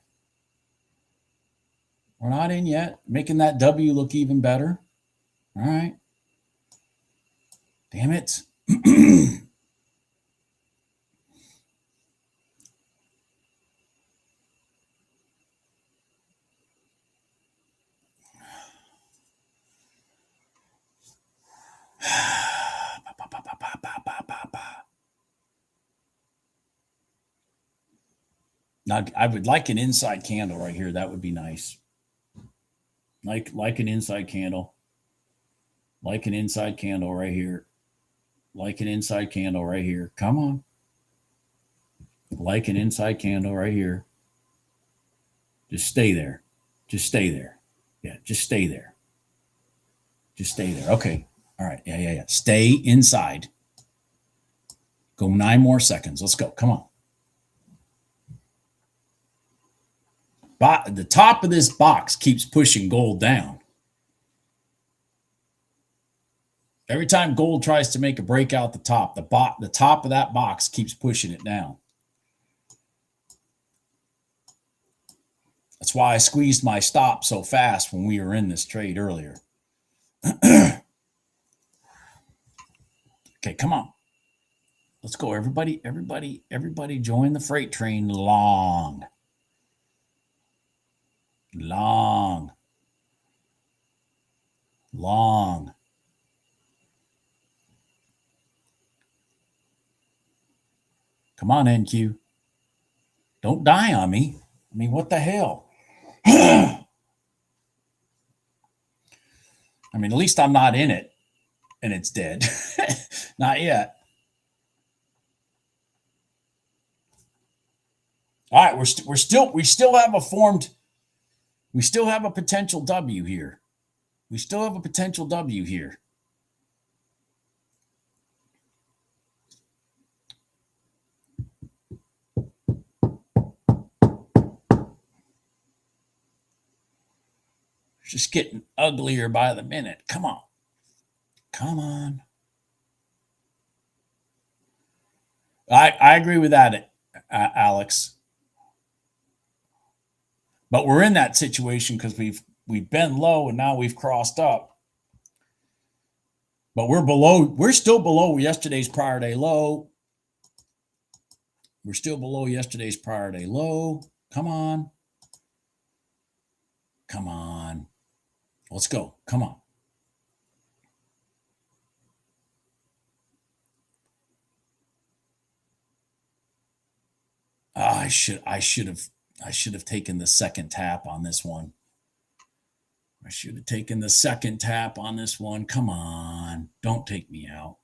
We're not in yet. Making that W look even better. All right. Damn it. Now, I would like an inside candle right here. That would be nice. Like an inside candle. Like an inside candle right here. Like an inside candle right here. Come on. Like an inside candle right here. Just stay there. Just stay there. Yeah, just stay there. Just stay there. Okay. All right. Yeah. Stay inside. Go 9 more seconds. Let's go. Come on. The top of this box keeps pushing gold down. Every time gold tries to make a break out the top, the top of that box keeps pushing it down. That's why I squeezed my stop so fast when we were in this trade earlier. Okay, come on. Let's go, everybody. Everybody join the freight train long. Long. Long. Come on, NQ. Don't die on me. I mean, what the hell? I mean, at least I'm not in it and it's dead. Not yet. All right, we still have a potential W here. We still have a potential W here. It's just getting uglier by the minute. Come on. Come on. I agree with that, Alex. But we're in that situation because we've been low and now we've crossed up. But we're still below yesterday's prior day low. We're still below yesterday's prior day low. Come on. Come on. Let's go. Come on. I should have taken the second tap on this one. I should have taken the second tap on this one. Come on. Don't take me out.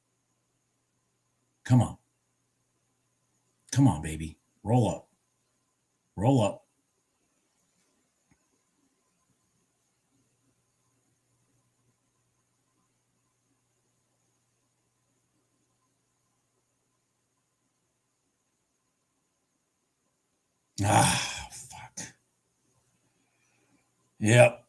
Come on. Come on, baby. Roll up. Roll up. Ah, fuck. Yep.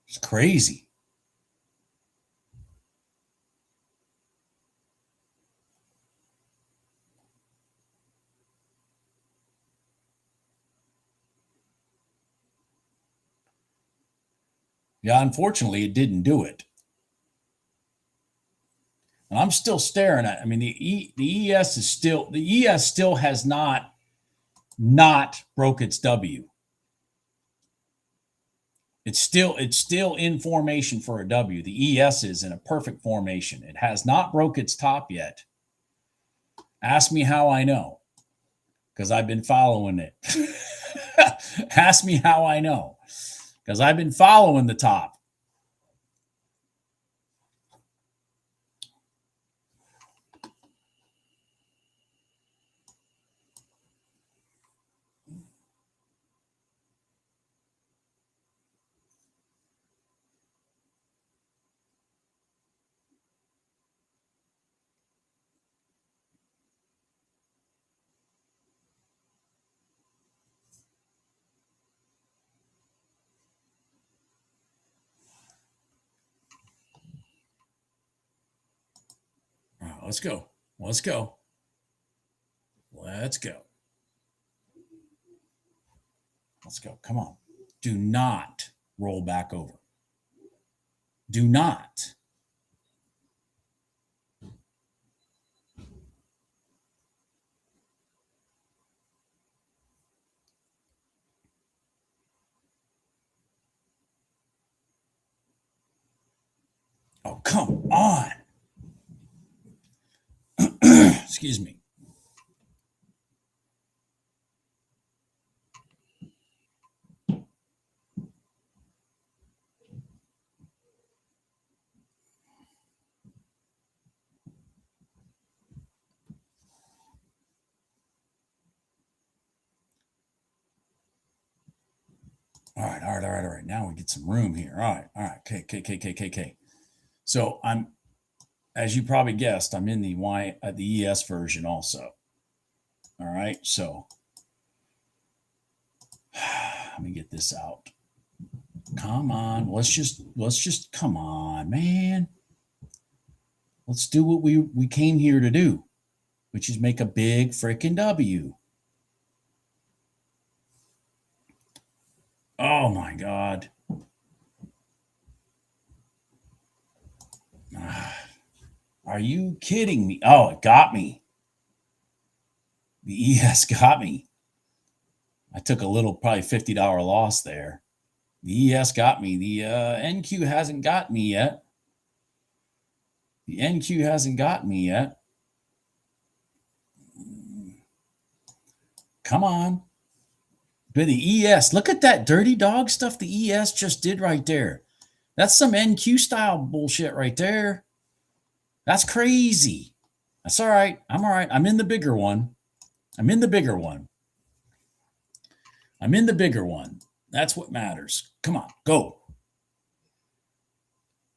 It's crazy. Yeah, unfortunately, it didn't do it. And I'm still staring at. I mean, the ES still has not broke its W. It's still in formation for a W. The ES is in a perfect formation. It has not broke its top yet. Ask me how I know, because I've been following it. Ask me how I know, because I've been following the top. Let's go. Let's go. Let's go. Let's go. Come on. Do not roll back over. Do not. Oh, come on. Excuse me. All right. Now we get some room here. All right. Okay. So I'm, as you probably guessed, I'm in the the ES version also. All right. So let me get this out. Come on. Let's just come on, man. Let's do what we came here to do, which is make a big freaking W. Oh my God. Are you kidding me? Oh, it got me. The ES got me. I took a little, probably $50 loss there. The ES got me. The NQ hasn't got me yet. The NQ hasn't got me yet. Come on. But the ES, look at that dirty dog stuff the ES just did right there. That's some NQ style bullshit right there. That's crazy. That's all right. I'm all right. I'm in the bigger one. I'm in the bigger one. I'm in the bigger one. That's what matters. Come on, go.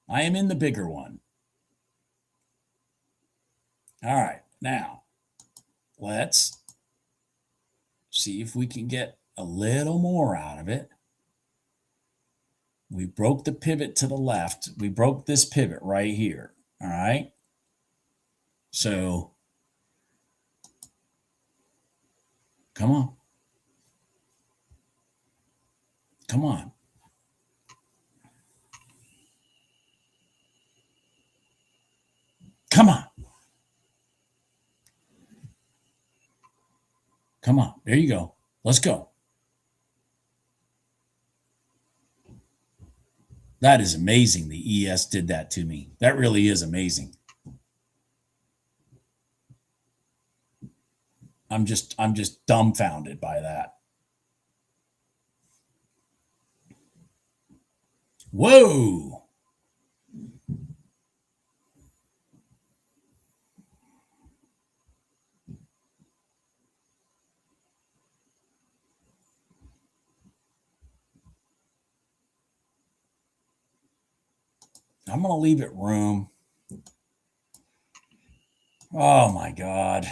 I am in the bigger one. All right. Now, let's see if we can get a little more out of it. We broke the pivot to the left. We broke this pivot right here. All right. So, come on. Come on. Come on. Come on. There you go. Let's go. That is amazing. The ES did that to me. That really is amazing. I'm just dumbfounded by that. Whoa. I'm going to leave it room. Oh my God.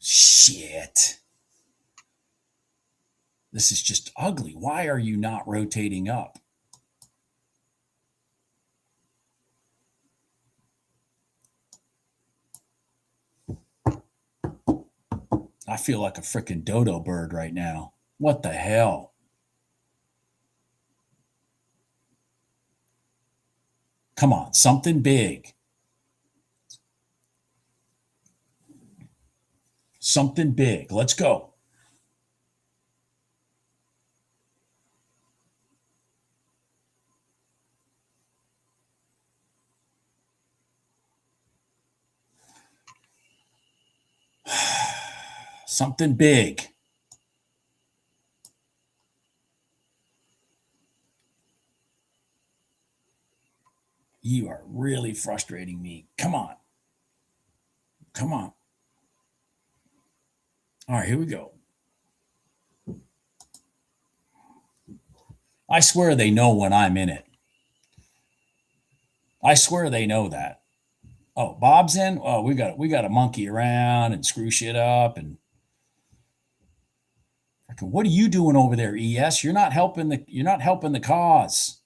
Shit. This is just ugly. Why are you not rotating up? I feel like a freaking dodo bird right now. What the hell? Come on, something big. Something big. Let's go. Something big. You are really frustrating me. Come on. Come on. All right, here we go. I swear they know when I'm in it. I swear they know that. Oh, Bob's in. Oh, we got to monkey around and screw shit up and. What are you doing over there, ES? You're not helping the cause.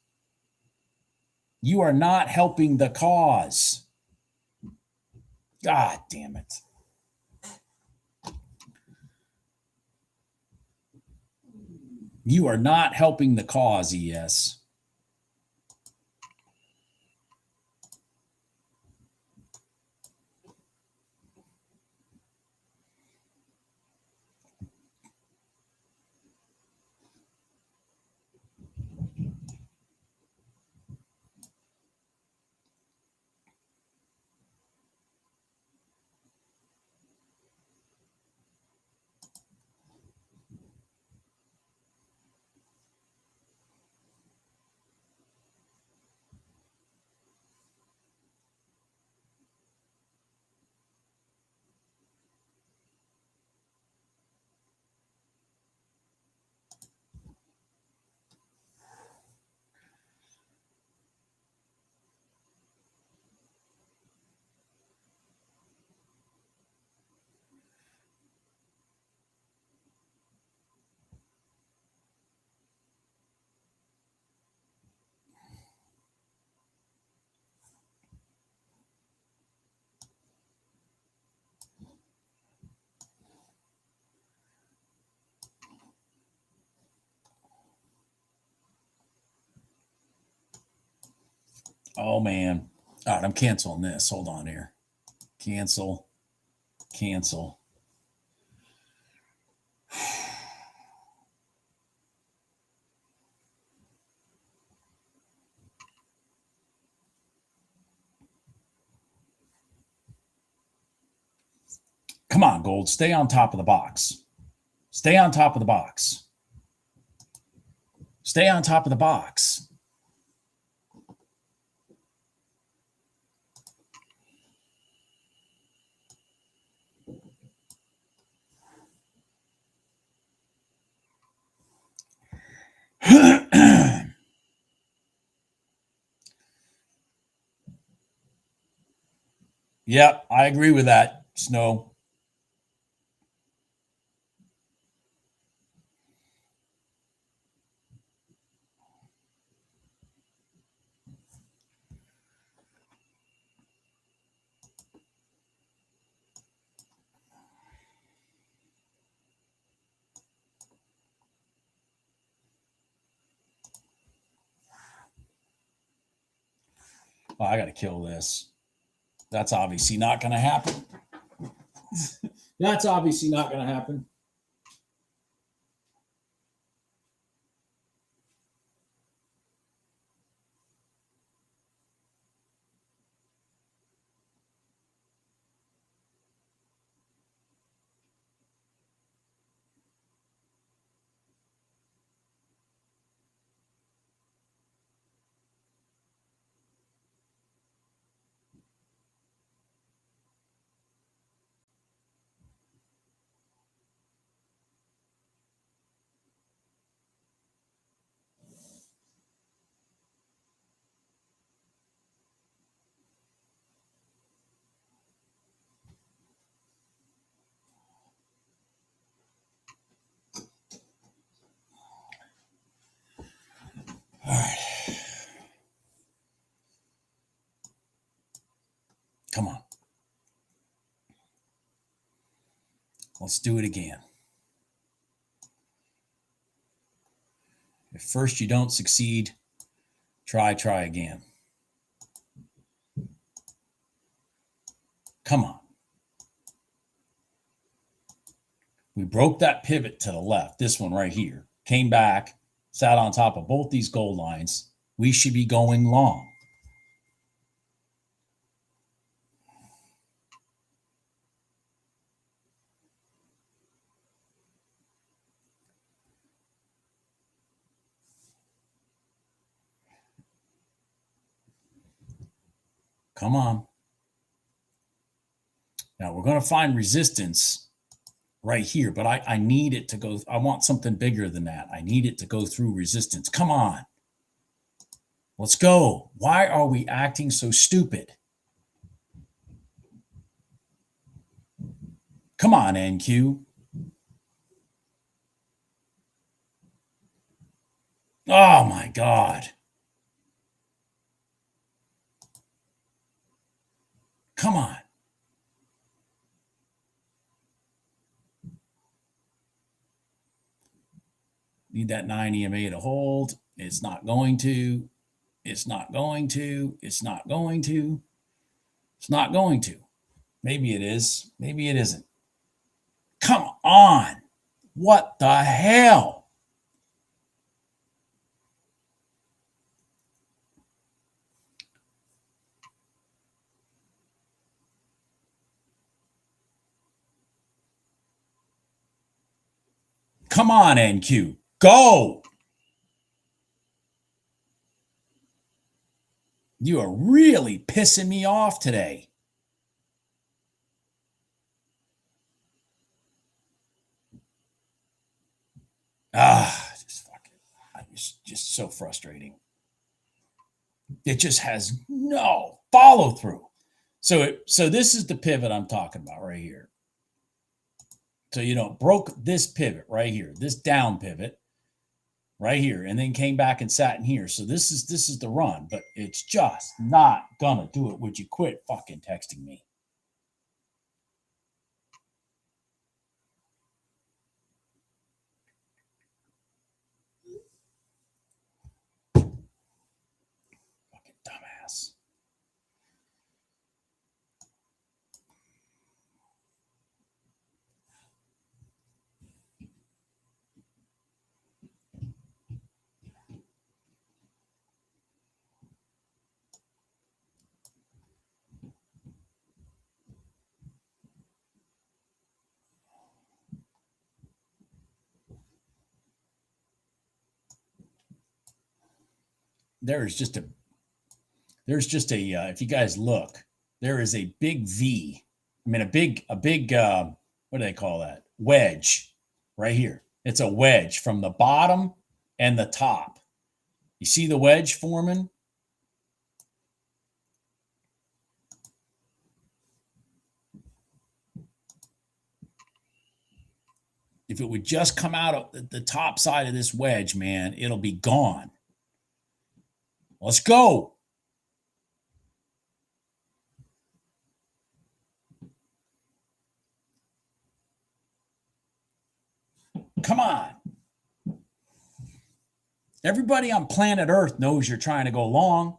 You are not helping the cause. God damn it. You are not helping the cause, ES. Oh, man. All right, I'm canceling this. Hold on here. Cancel. Cancel. Come on, Gold. Stay on top of the box. Stay on top of the box. Stay on top of the box. Yep, I agree with that, Snow. Oh, I got to kill this. That's obviously not going to happen. That's obviously not going to happen. All right. Come on. Let's do it again. If first you don't succeed, try again. Come on. We broke that pivot to the left, this one right here. Came back, sat on top of both these gold lines. We should be going long. Come on. Now we're going to find resistance right here, but I need it to go. I want something bigger than that. I need it to go through resistance. Come on. Let's go. Why are we acting so stupid? Come on, NQ. Oh my God. Come on. Need that 9 EMA to hold. It's not going to. It's not going to. It's not going to. It's not going to. Maybe it is. Maybe it isn't. Come on. What the hell? Come on, NQ. Go. You are really pissing me off today. It's just so frustrating. It just has no follow through. So this is the pivot I'm talking about right here. So, broke this pivot right here, this down pivot right here, and then came back and sat in here. So this is the run, but it's just not gonna do it. Would you quit fucking texting me? Fucking dumbass. There's just a if you guys look, there is a big V. I mean, a big what do they call that? Wedge right here. It's a wedge from the bottom and the top. You see the wedge forming? If it would just come out of the top side of this wedge, man, it'll be gone. Let's go. Come on. Everybody on planet Earth knows you're trying to go long.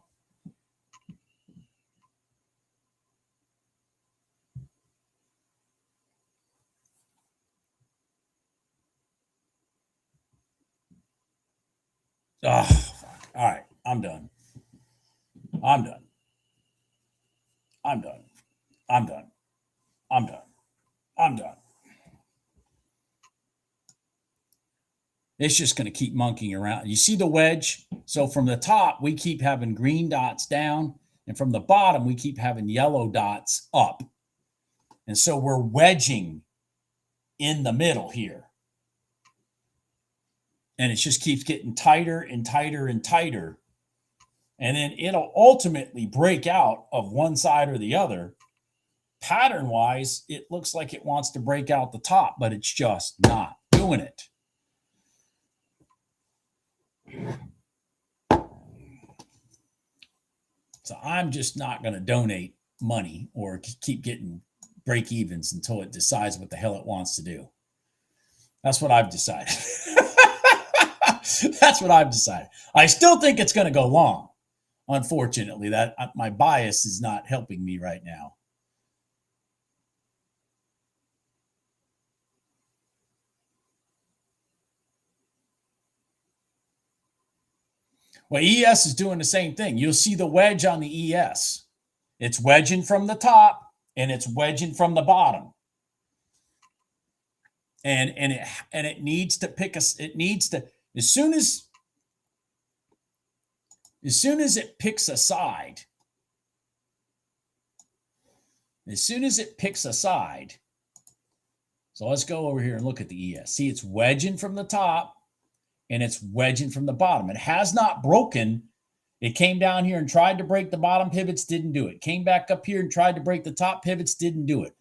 Oh, fuck. All right. I'm done. I'm done. I'm done. I'm done. I'm done. I'm done. It's just going to keep monkeying around. You see the wedge? So from the top, we keep having green dots down. And from the bottom, we keep having yellow dots up. And so we're wedging in the middle here. And it just keeps getting tighter and tighter and tighter. And then it'll ultimately break out of one side or the other. Pattern-wise, it looks like it wants to break out the top, but it's just not doing it. So I'm just not going to donate money or keep getting break evens until it decides what the hell it wants to do. That's what I've decided. That's what I've decided. I still think it's going to go long. Unfortunately, that my bias is not helping me right now. Well, ES is doing the same thing. You'll see the wedge on the ES. It's wedging from the top and it's wedging from the bottom. And it needs to pick us. It needs to, as soon as it picks a side, so let's go over here and look at the ES. See, it's wedging from the top and it's wedging from the bottom. It has not broken. It came down here and tried to break the bottom pivots, didn't do it. Came back up here and tried to break the top pivots, didn't do it.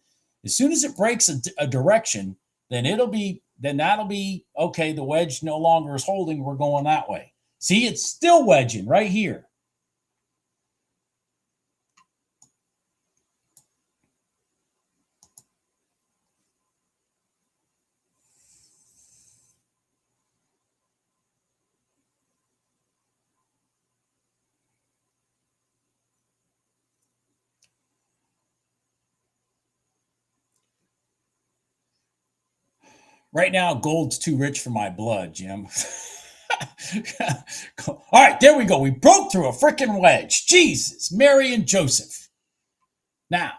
As soon as it breaks a direction, then that'll be, okay, the wedge no longer is holding, we're going that way. See, it's still wedging right here. Right now, gold's too rich for my blood, Jim. All right, there we go. We broke through a freaking wedge. Jesus, Mary and Joseph. Now,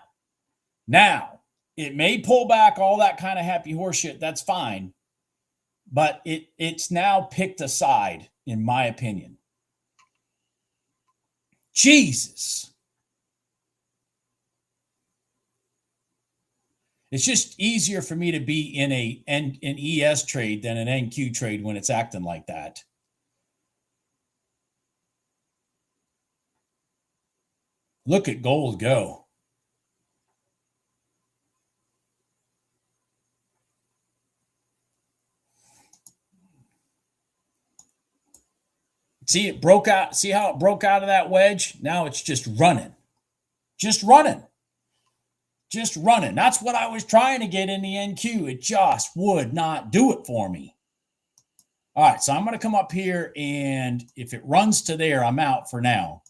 it may pull back all that kind of happy horseshit. That's fine. But it's now picked a side, in my opinion. Jesus. It's just easier for me to be in an ES trade than an NQ trade when it's acting like that. Look at gold go. See, it broke out. See how it broke out of that wedge? Now it's just running. Just running. Just running. That's what I was trying to get in the NQ. It just would not do it for me. All right, so I'm going to come up here, and if it runs to there, I'm out for now.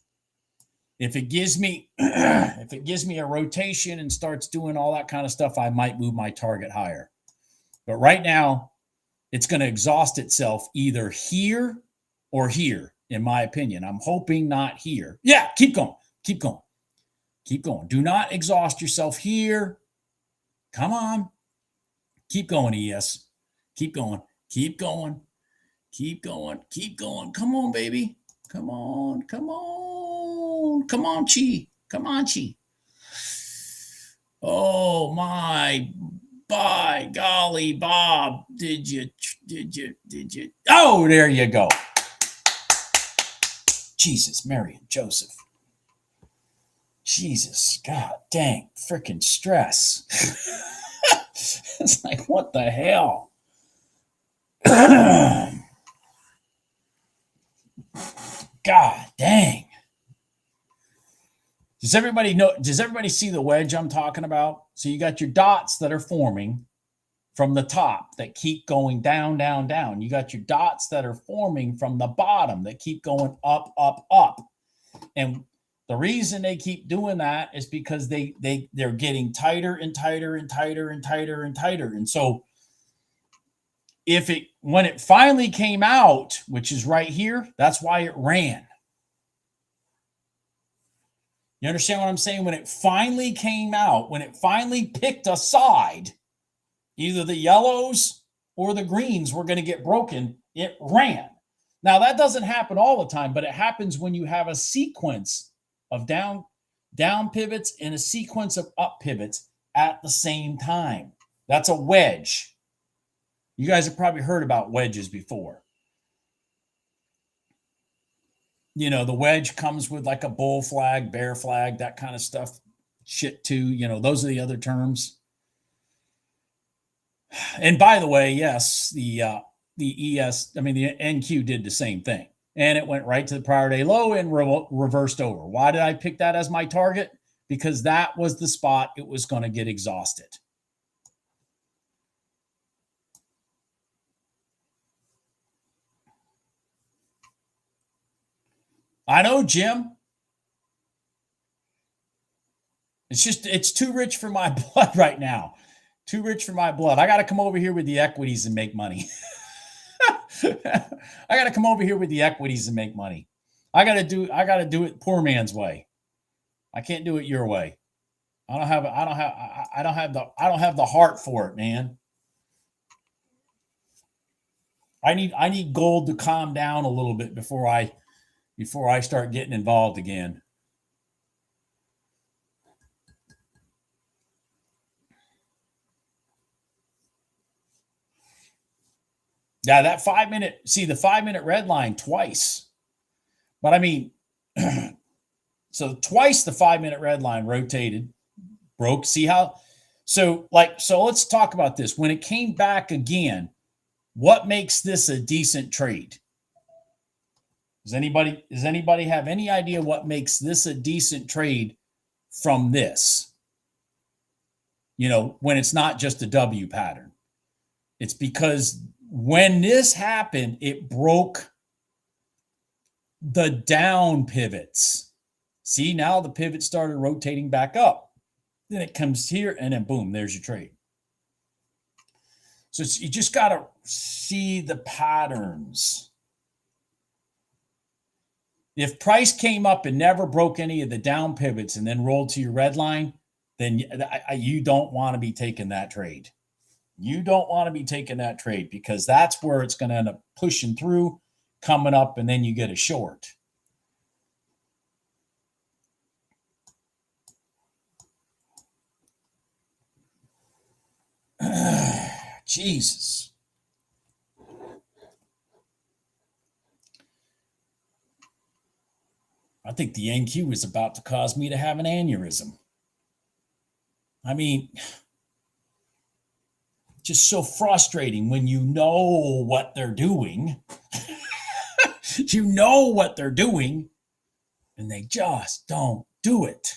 If it gives me a rotation and starts doing all that kind of stuff, I might move my target higher. But right now, it's going to exhaust itself either here or here, in my opinion. I'm hoping not here. Yeah, keep going. Keep going. Keep going. Do not exhaust yourself here. Come on. Keep going, ES. Keep going. Keep going. Keep going. Keep going. Come on, baby. Come on. Come on. Come on, Chi. Come on, Chi. Oh, my. By golly, Bob. Did you? Oh, there you go. Jesus, Mary and Joseph. Jesus, God dang, freaking stress. It's like, what the hell? God dang. Does everybody see the wedge I'm talking about? So you got your dots that are forming from the top that keep going down, down, down. You got your dots that are forming from the bottom that keep going up, up, up. And the reason they keep doing that is because they're getting tighter and tighter and tighter and tighter and tighter. And so when it finally came out, which is right here, that's why it ran. You understand what I'm saying? When it finally came out, when it finally picked a side, either the yellows or the greens were going to get broken, it ran. Now, that doesn't happen all the time, but it happens when you have a sequence of down pivots and a sequence of up pivots at the same time. That's a wedge. You guys have probably heard about wedges before. You know, the wedge comes with like a bull flag, bear flag, that kind of stuff. Shit too. You know, those are the other terms. And by the way, yes, the NQ did the same thing. And it went right to the prior day low and reversed over. Why did I pick that as my target? Because that was the spot it was going to get exhausted. I know, Jim. It's too rich for my blood right now. Too rich for my blood. I got to come over here with the equities and make money. I got to come over here with the equities and make money. I got to do it poor man's way. I can't do it your way. I don't have the heart for it, man. I need gold to calm down a little bit before I start getting involved again. Yeah, that 5 minute, see the 5 minute red line twice. But I mean, so twice the 5 minute red line rotated, broke. See how? So let's talk about this. When it came back again, what makes this a decent trade? Does anybody have any idea what makes this a decent trade from this? You know, when it's not just a W pattern. It's because when this happened, it broke the down pivots. See, now the pivot started rotating back up. Then it comes here, and then boom, there's your trade. So you just got to see the patterns. If price came up and never broke any of the down pivots and then rolled to your red line, then you don't want to be taking that trade. You don't want to be taking that trade because that's where it's going to end up pushing through, coming up, and then you get a short. Jesus. I think the NQ is about to cause me to have an aneurysm. I mean, just so frustrating when you know what they're doing. You know what they're doing, and they just don't do it.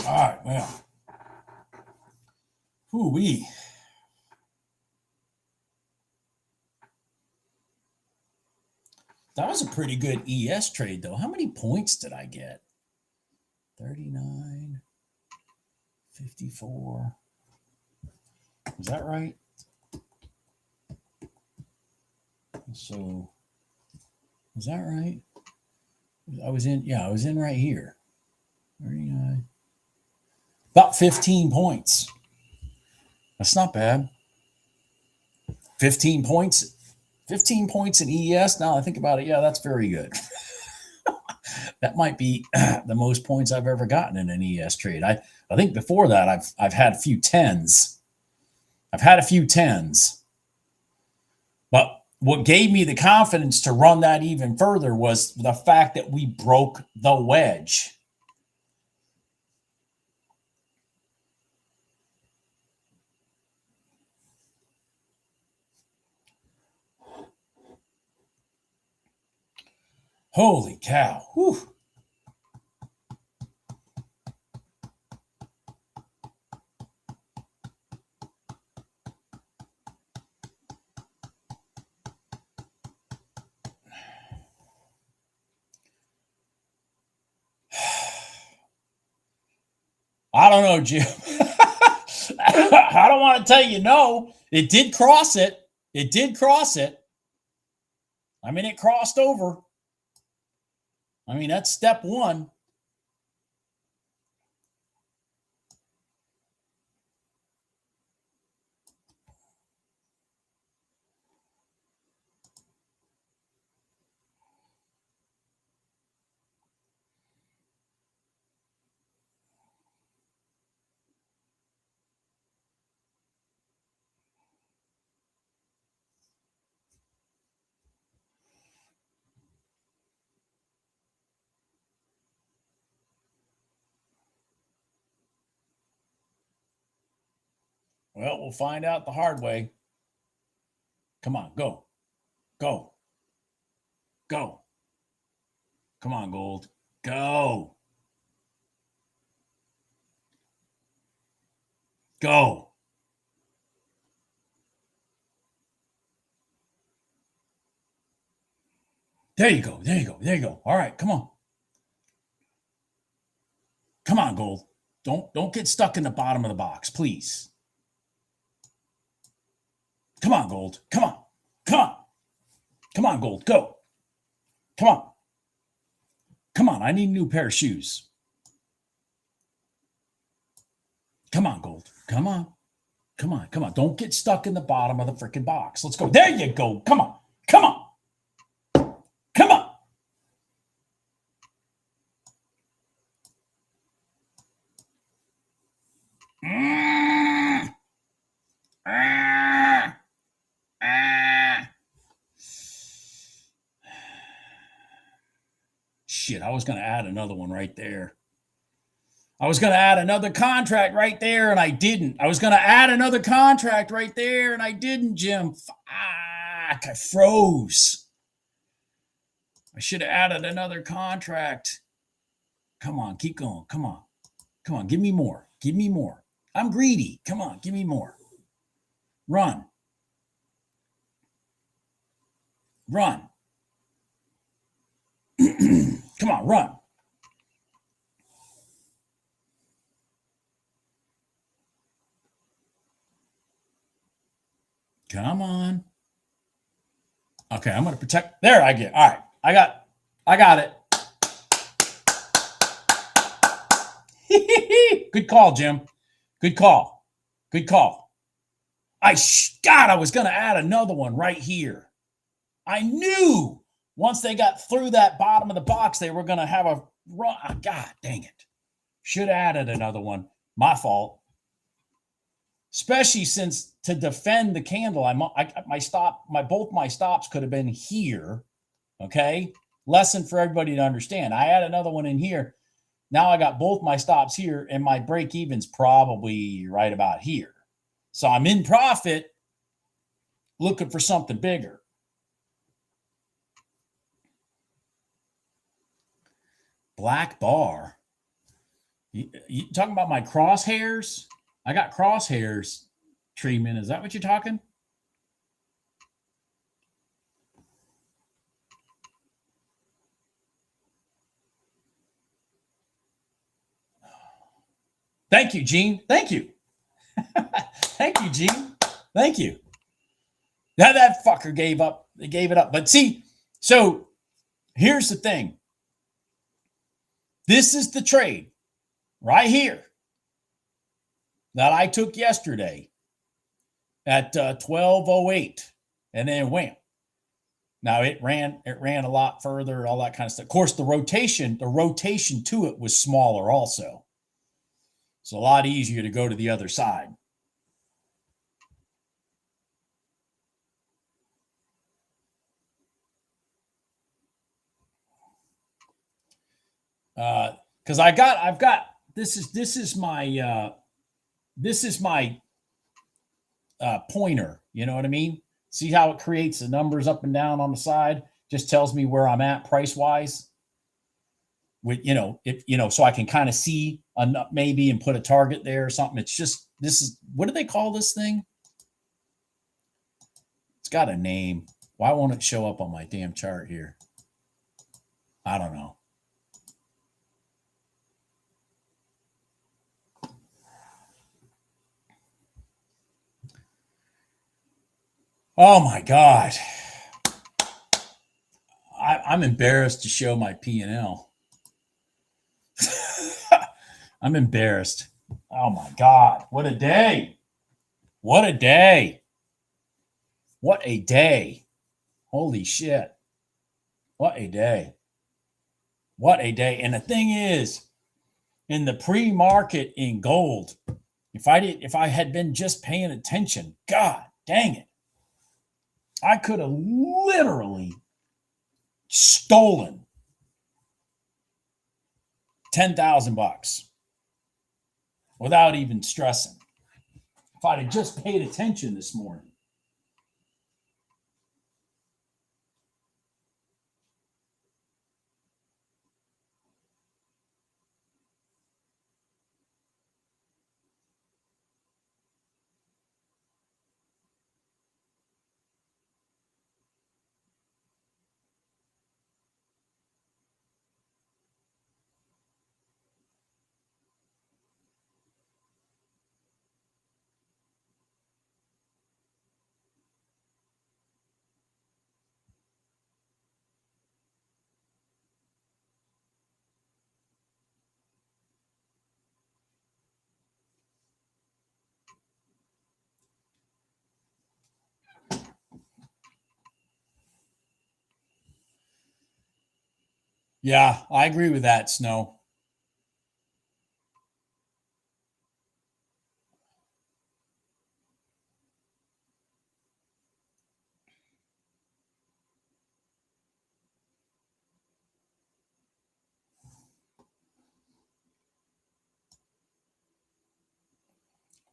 All right, well. Hoo-wee. That was a pretty good ES trade, though. How many points did I get? 39, 54. Is that right? So, is that right? I was in right here. 39. About 15 points. That's not bad. 15 points. 15 points in ES. Now I think about it, yeah, that's very good. That might be the most points I've ever gotten in an ES trade. I think before that I've had a few tens. But what gave me the confidence to run that even further was the fact that we broke the wedge. Holy cow. Whew. I don't know, Jim. I don't want to tell you no. It did cross it. I mean, it crossed over. I mean, that's step one. Well, we'll find out the hard way. Come on, go. Go. Go. Come on, gold. Go. Go. There you go. There you go. There you go. All right, come on. Come on, gold. Don't get stuck in the bottom of the box, please. Come on, gold. Come on. Come on. Come on, gold. Go. Come on. Come on. I need a new pair of shoes. Come on, gold. Come on. Come on. Come on. Don't get stuck in the bottom of the freaking box. Let's go. There you go. Come on. Come on. Come on. Shit, I was going to add another one right there. I was going to add another contract right there, and I didn't. I was going to add another contract right there, and I didn't, Jim. Fuck, I froze. I should have added another contract. Come on, keep going. Come on. Come on, give me more. Give me more. I'm greedy. Come on, give me more. Run. Run. Come on, run. Come on. Okay, I'm going to protect. There I get. All right. I got it. Good call, Jim. Good call. Good call. God, I was going to add another one right here. I knew once they got through that bottom of the box, they were going to have a run. God dang it. Should have added another one. My fault. Especially since to defend the candle, both my stops could have been here. Okay. Lesson for everybody to understand. I had another one in here. Now I got both my stops here, and my break even's probably right about here. So I'm in profit looking for something bigger. Black bar. You talking about my crosshairs? I got crosshairs treatment. Is that what you're talking? Thank you, Gene. Thank you. Thank you, Gene. Thank you. Now that fucker gave up. They gave it up. But see, so here's the thing. This is the trade right here that I took yesterday at 12:08, and then wham. Now it ran a lot further, all that kind of stuff. Of course, the rotation to it was smaller also. It's a lot easier to go to the other side. Because I've got this is my pointer. You know what I mean? See how it creates the numbers up and down on the side? Just tells me where I'm at price wise. With so I can kind of see enough maybe and put a target there or something. It's just what do they call this thing? It's got a name. Why won't it show up on my damn chart here? I don't know. Oh my God. I'm embarrassed to show my P&L. I'm embarrassed. Oh my God. What a day. What a day. What a day. Holy shit. What a day. What a day. And the thing is, in the pre-market in gold, if I had been just paying attention, God dang it, I could have literally stolen $10,000 without even stressing. If I'd have just paid attention this morning. Yeah, I agree with that, Snow.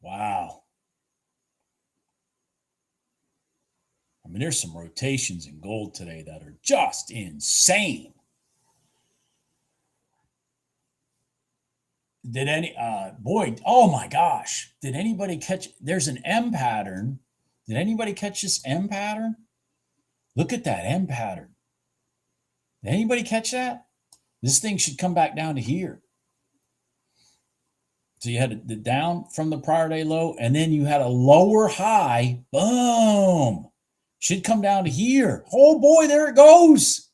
Wow. I mean, there's some rotations in gold today that are just insane. Did any boy, oh my gosh. Did anybody catch there's an M pattern? Did anybody catch this M pattern? Look at that M pattern. Did anybody catch that? This thing should come back down to here. So you had the down from the prior day low, and then you had a lower high. Boom. Should come down to here. Oh boy, there it goes.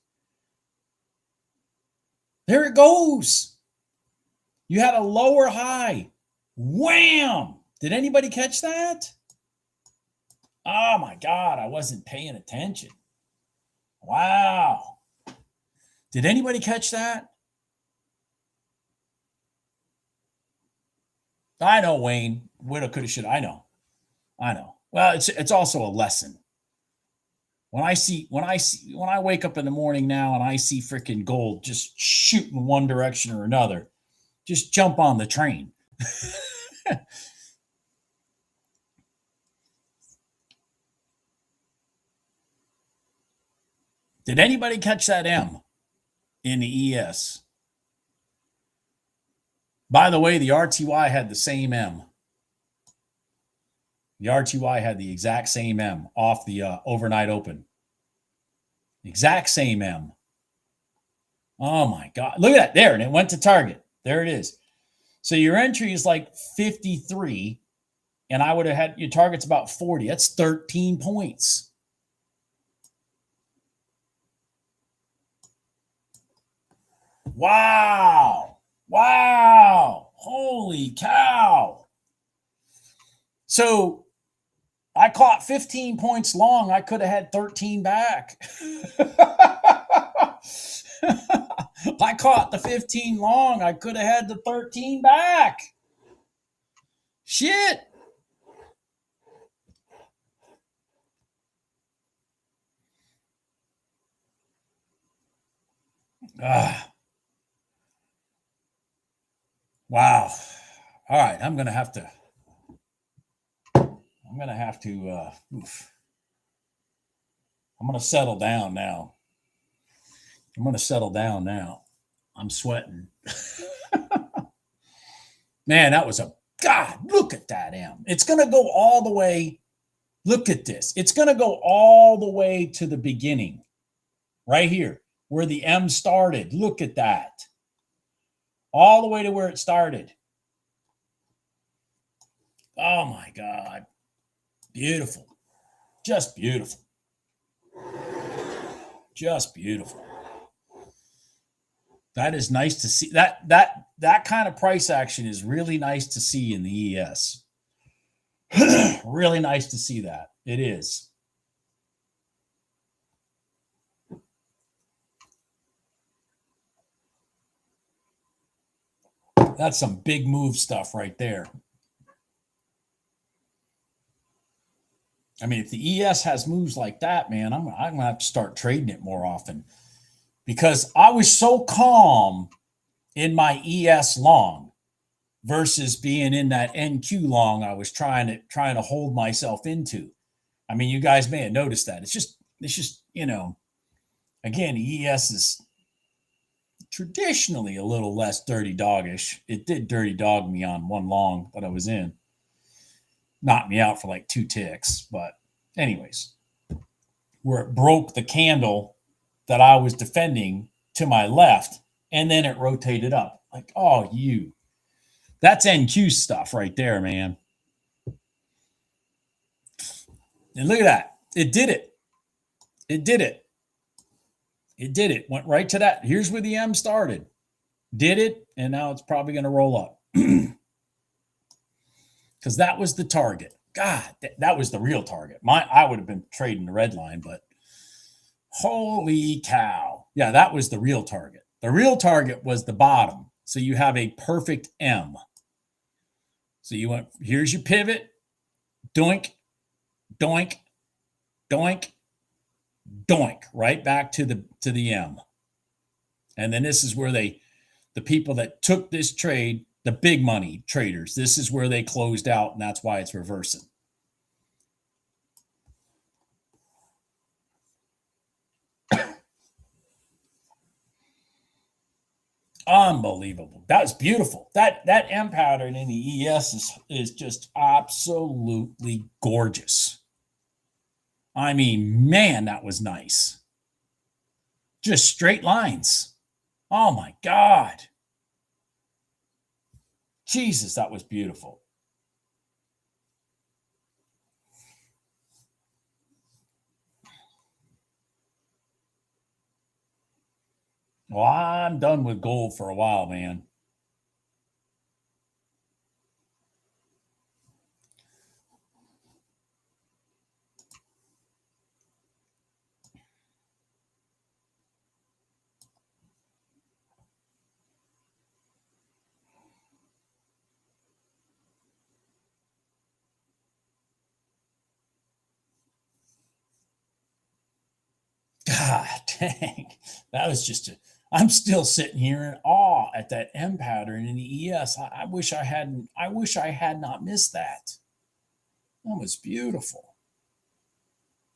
There it goes. You had a lower high. Wham! Did anybody catch that? Oh my God, I wasn't paying attention. Wow. Did anybody catch that? I know, Wayne. Woulda, coulda, shoulda. I know. Well, it's also a lesson. When I wake up in the morning now and I see freaking gold just shooting one direction or another, just jump on the train. Did anybody catch that M in the ES? By the way, the RTY had the same M. The RTY had the exact same M off the overnight open. Exact same M. Oh my God. Look at that. There. And it went to target. There it is. So your entry is like 53. And I would have had your target's about 40. That's 13 points. Wow. Wow. Holy cow. So I caught 15 points long. I could have had 13 back. I caught the 15 long. I could have had the 13 back. Shit. Wow. All right. I'm going to have to. I'm going to settle down now. I'm sweating. Man, that was God, look at that M. It's going to go all the way. Look at this. It's going to go all the way to the beginning. Right here, where the M started. Look at that. All the way to where it started. Oh my God. Beautiful. Just beautiful. Just beautiful. That is nice to see. That kind of price action is really nice to see in the ES. Really nice to see that. It is. That's some big move stuff right there. I mean, if the ES has moves like that, man, I'm going to have to start trading it more often, because I was so calm in my ES long versus being in that NQ long I was trying to hold myself into. I mean, you guys may have noticed that. It's just, again, ES is traditionally a little less dirty doggish. It did dirty dog me on one long that I was in. Knocked me out for like 2 ticks. But anyways, where it broke the candle that I was defending to my left, and then it rotated up. Like, oh, that's NQ stuff right there, man. And look at that. It did it. Went right to that. Here's where the M started. Did it, and now it's probably going to roll up. Because that was the target. God, that was the real target. I would have been trading the red line, but holy cow. Yeah, that was the real target. The real target was the bottom. So you have a perfect M. So you went, here's your pivot. Doink, doink, doink, doink, right back to the M. And then this is where the people that took this trade, the big money traders, this is where they closed out, and that's why it's reversing. Unbelievable. That was beautiful. That M pattern in the ES is just absolutely gorgeous. I mean, man, that was nice. Just straight lines. Oh my God. Jesus, that was beautiful. Well, I'm done with gold for a while, man. God dang. That was just I'm still sitting here in awe at that M pattern in the ES. I wish I hadn't, I wish I had not missed that. That was beautiful.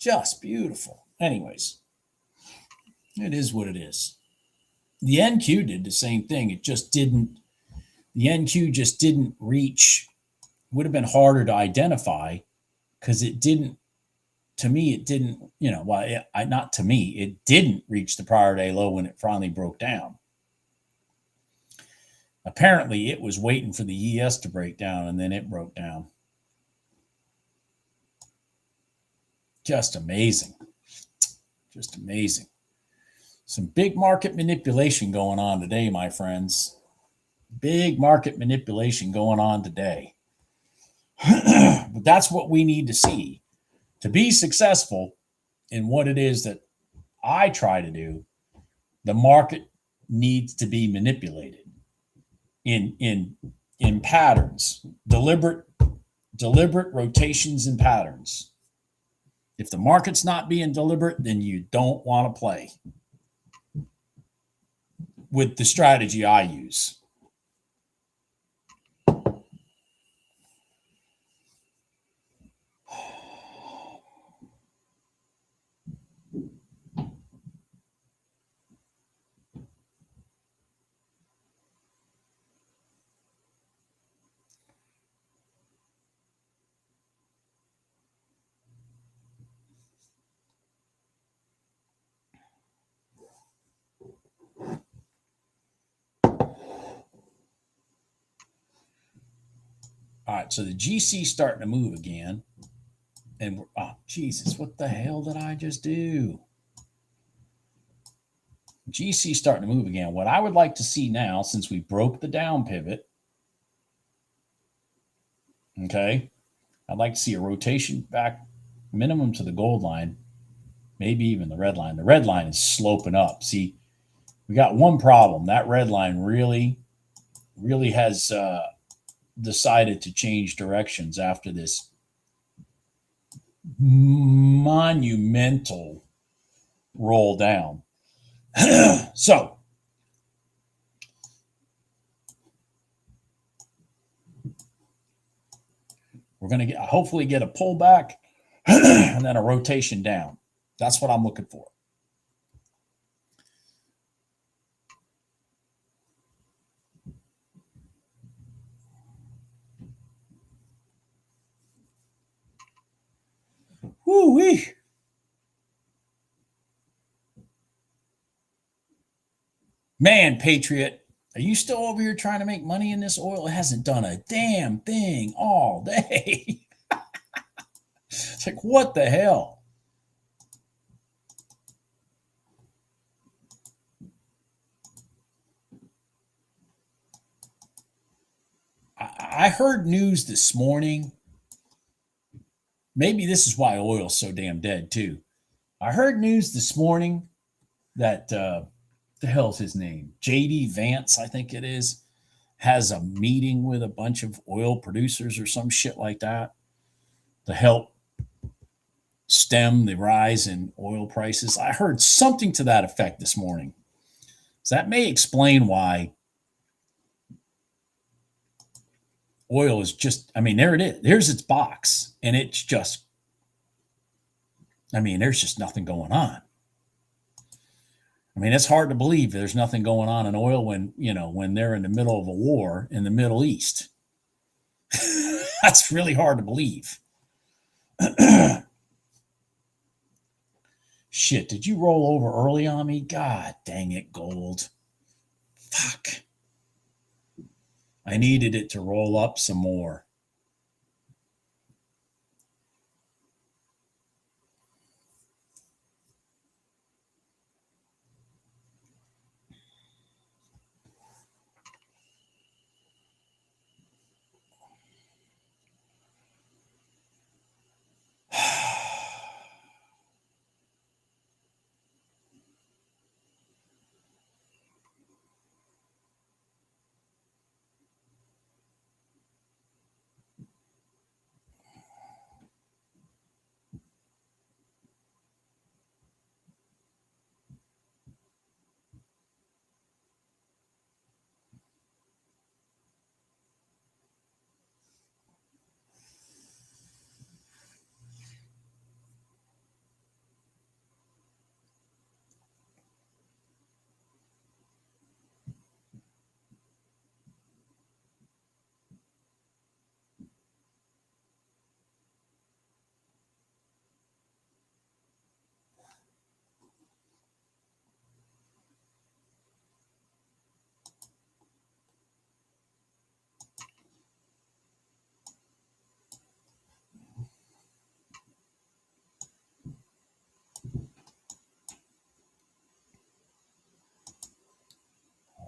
Just beautiful. Anyways, it is what it is. The NQ did the same thing. It just didn't, the NQ just didn't reach, would have been harder to identify because it didn't, to me, it didn't, well, not to me, it didn't reach the prior day low when it finally broke down. Apparently, it was waiting for the ES to break down and then it broke down. Just amazing. Just amazing. Some big market manipulation going on today, my friends. Big market manipulation going on today. But that's what we need to see to be successful in what it is that I try to do. The market needs to be manipulated in patterns, deliberate rotations and patterns. If the market's not being deliberate, then you don't want to play with the strategy I use. All right, so the GC starting to move again. And oh, Jesus, what the hell did I just do? GC starting to move again. What I would like to see now, since we broke the down pivot, okay, I'd like to see a rotation back minimum to the gold line, maybe even the red line. The red line is sloping up. See, we got one problem. That red line really has decided to change directions after this monumental roll down. So we're going to hopefully get a pullback and then a rotation down. That's what I'm looking for. Woo-wee. Man, Patriot, are you still over here trying to make money in this oil? It hasn't done a damn thing all day. It's like, what the hell? I heard news this morning. Maybe this is why oil's so damn dead too. I heard news this morning that the hell's his name? JD Vance, I think it is, has a meeting with a bunch of oil producers or some shit like that to help stem the rise in oil prices. I heard something to that effect this morning. So that may explain why oil is just, I mean, there it is. There's its box. And it's just, I mean, there's just nothing going on. I mean, it's hard to believe there's nothing going on in oil when, when they're in the middle of a war in the Middle East. That's really hard to believe. Shit, did you roll over early on me? God dang it, gold. Fuck. I needed it to roll up some more.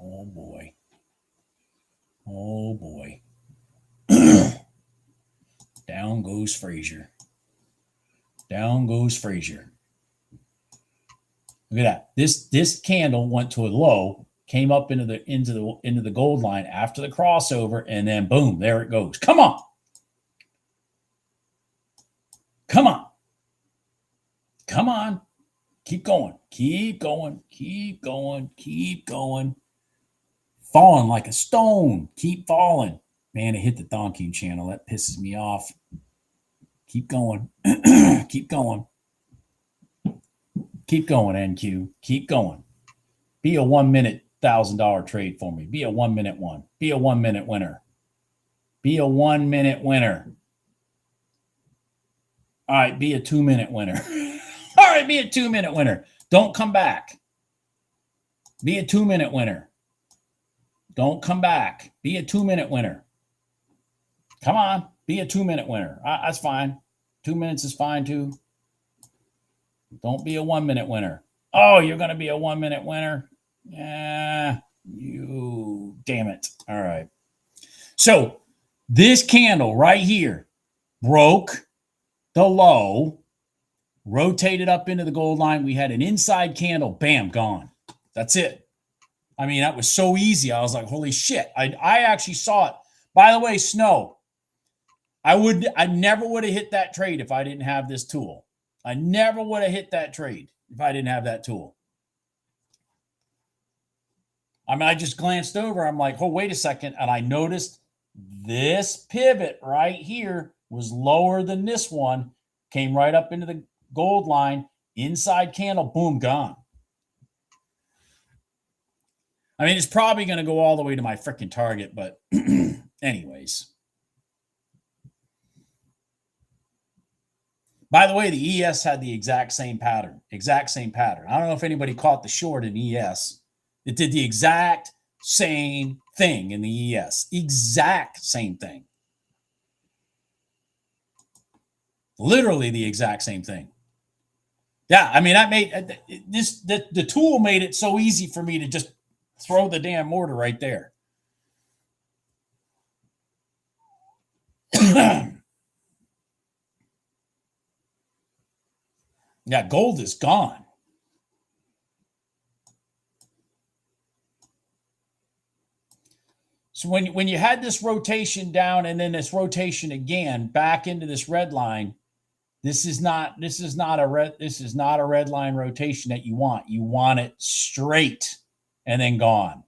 Oh boy. Oh boy. Down goes Frazier. Down goes Frazier. Look at that. This candle went to a low, came up into the gold line after the crossover, and then boom, there it goes. Come on. Come on. Come on. Keep going. Keep going. Keep going. Keep going. Falling like a stone. Keep falling. Man, it hit the donkey channel. That pisses me off. Keep going. Keep going. Keep going, NQ. Keep going. Be a 1 minute $1,000 trade for me. Be a 1 minute one. Be a 1 minute winner. Be a 1 minute winner. All right, be a 2 minute winner. All right, be a 2 minute winner. Don't come back. Be a 2 minute winner. Don't come back. Be a 2 minute winner. Come on, be a 2 minute winner. That's fine. 2 minutes is fine too. Don't be a 1 minute winner. Oh, you're going to be a 1 minute winner? Yeah, you damn it. All right. So this candle right here broke the low, rotated up into the gold line. We had an inside candle, bam, gone. That's it. I mean, that was so easy. I was like, holy shit. I actually saw it. By the way, Snow, I never would have hit that trade if I didn't have this tool. I never would have hit that trade if I didn't have that tool. I mean, I just glanced over. I'm like, oh, wait a second. And I noticed this pivot right here was lower than this one, came right up into the gold line, inside candle, boom, gone. I mean, it's probably going to go all the way to my freaking target, but anyways. By the way, the ES had the exact same pattern. I don't know if anybody caught the short in ES. It did the exact same thing in the ES. Exact same thing. Literally the exact same thing. Yeah, I mean, that made the tool made it so easy for me to just throw the damn mortar right there. Yeah, gold is gone. So when you had this rotation down and then this rotation again back into this red line, this is not a red line rotation that you want. You want it straight and then gone.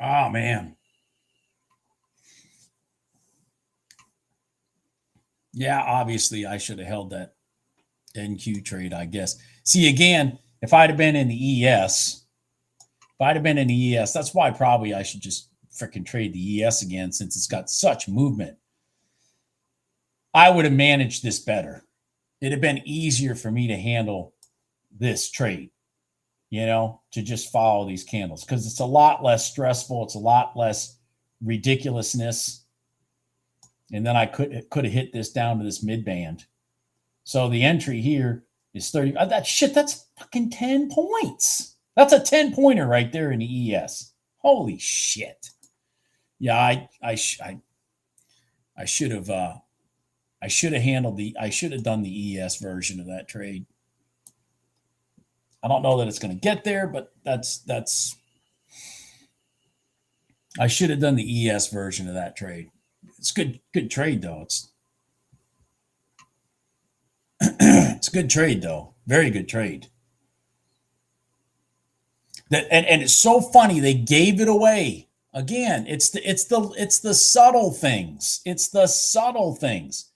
Oh, man. Yeah, obviously I should have held that NQ trade, I guess. See, again, if I'd have been in the ES, that's why probably I should just freaking trade the ES again since it's got such movement. I would have managed this better. It'd have been easier for me to handle this trade, to just follow these candles because it's a lot less stressful. It's a lot less ridiculousness. And then I could have hit this down to this mid band. So the entry here is 30. That's fucking 10 points. That's a 10-pointer right there in the ES. Holy shit. Yeah, I should have done the ES version of that trade. I don't know that it's going to get there, but that's I should have done the ES version of that trade. It's good trade though. It's a good trade though. Very good trade. And it's so funny they gave it away. Again, it's the subtle things. It's the subtle things.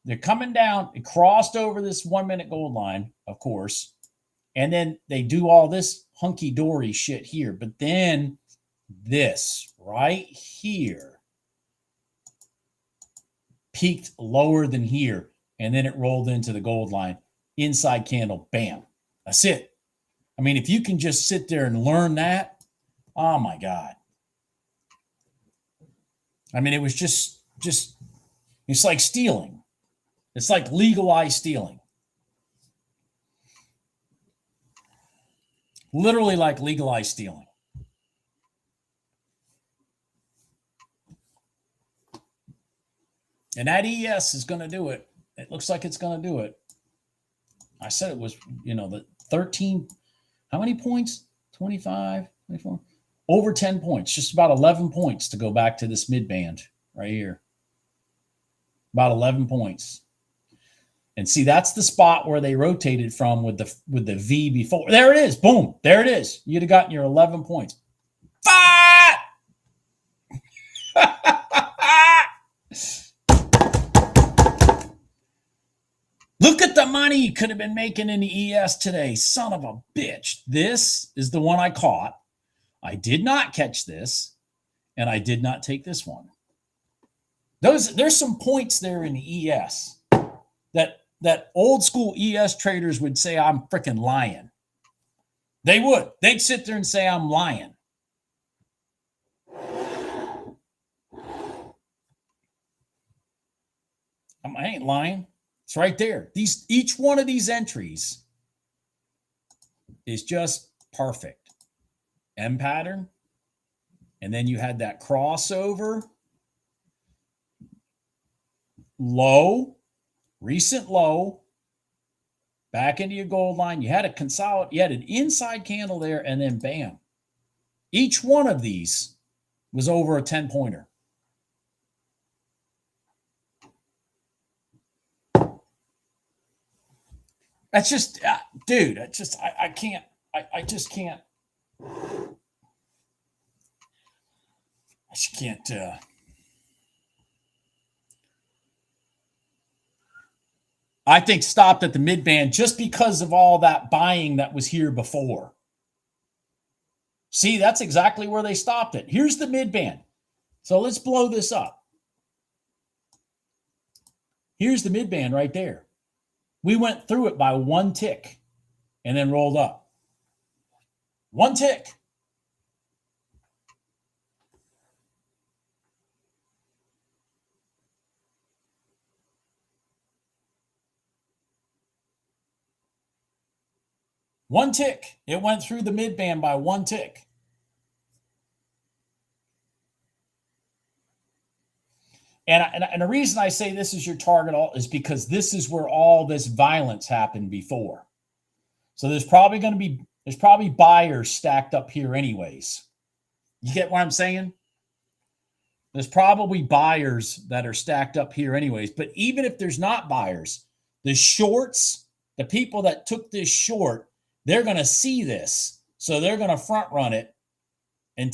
They're coming down, it crossed over this 1 minute gold line, of course. And then they do all this hunky-dory shit here. But then this right here peaked lower than here. And then it rolled into the gold line. Inside candle, bam. That's it. I mean, if you can just sit there and learn that, oh my God. I mean, it was just it's like stealing. It's like legalized stealing. Literally like legalized stealing. And that ES is going to do it. It looks like it's going to do it. I said it was, the 13, how many points? 25, 24? Over 10 points, just about 11 points to go back to this mid band right here. About 11 points. And see, that's the spot where they rotated from with the V before. There it is. Boom. There it is. You'd have gotten your 11 points. Look at the money you could have been making in the ES today. Son of a bitch. This is the one I caught. I did not catch this, and I did not take this one. There's some points there in the ES that old school ES traders would say I'm freaking lying. They would. They'd sit there and say I'm lying. I ain't lying. It's right there. Each one of these entries is just perfect. M pattern. And then you had that crossover. Low. Recent low. Back into your gold line. You had an inside candle there, and then bam. Each one of these was over a 10-pointer. That's just, dude, I can't, I just can't. I just can't. I think stopped at the mid band just because of all that buying that was here before. See, that's exactly where they stopped it. Here's the mid band. So let's blow this up. Here's the mid band right there. We went through it by one tick and then rolled up. One tick. One tick. It went through the mid band by one tick. And the reason I say this is your target is because this is where all this violence happened before. So there's probably buyers stacked up here anyways. You get what I'm saying? There's probably buyers that are stacked up here anyways. But even if there's not buyers, the shorts, the people that took this short, they're going to see this. So they're going to front run it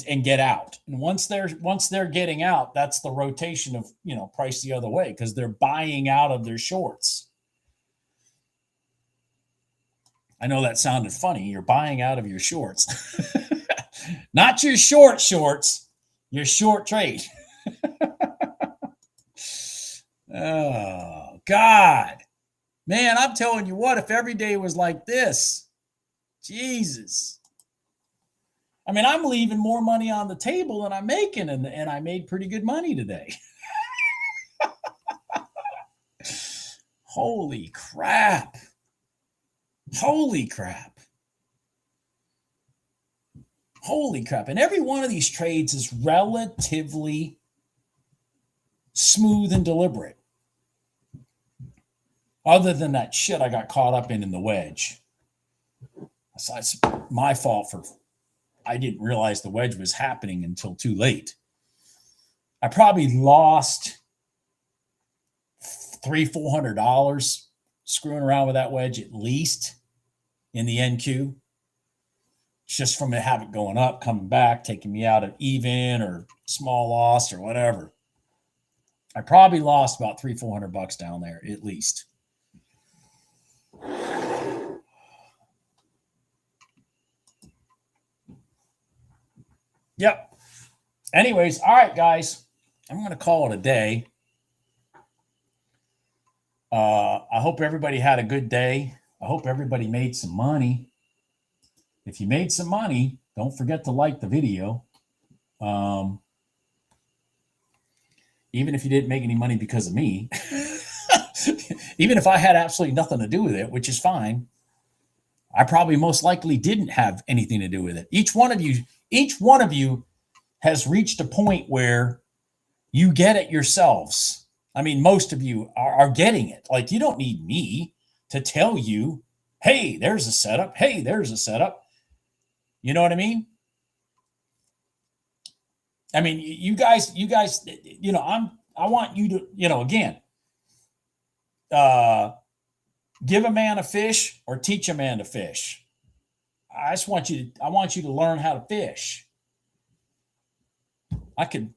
and get out. And once they're getting out, that's the rotation of, price the other way, because they're buying out of their shorts. I know that sounded funny. You're buying out of your shorts. Not your shorts, your short trade. Oh, God. Man, I'm telling you what, if every day was like this, Jesus. I mean, I'm leaving more money on the table than I'm making, and I made pretty good money today. Holy crap. Holy crap. Holy crap. And every one of these trades is relatively smooth and deliberate. Other than that shit I got caught up in the wedge. So it's my fault I didn't realize the wedge was happening until too late. I probably lost $300-$400 screwing around with that wedge at least in the NQ, just from it going up, coming back, taking me out of even or small loss or whatever. I probably lost about $300-$400 down there at least. Yep. Anyways, all right, guys, I'm going to call it a day. I hope everybody had a good day. I hope everybody made some money. If you made some money, don't forget to like the video. Even if you didn't make any money because of me, even if I had absolutely nothing to do with it, which is fine, I probably most likely didn't have anything to do with it. Each one of you has reached a point where you get it yourselves. I mean, most of you are getting it. Like, you don't need me to tell you, hey, there's a setup. Hey, there's a setup. You know what I mean? I mean, you guys, I want you to, again, give a man a fish or teach a man to fish. I want you to learn how to fish. I could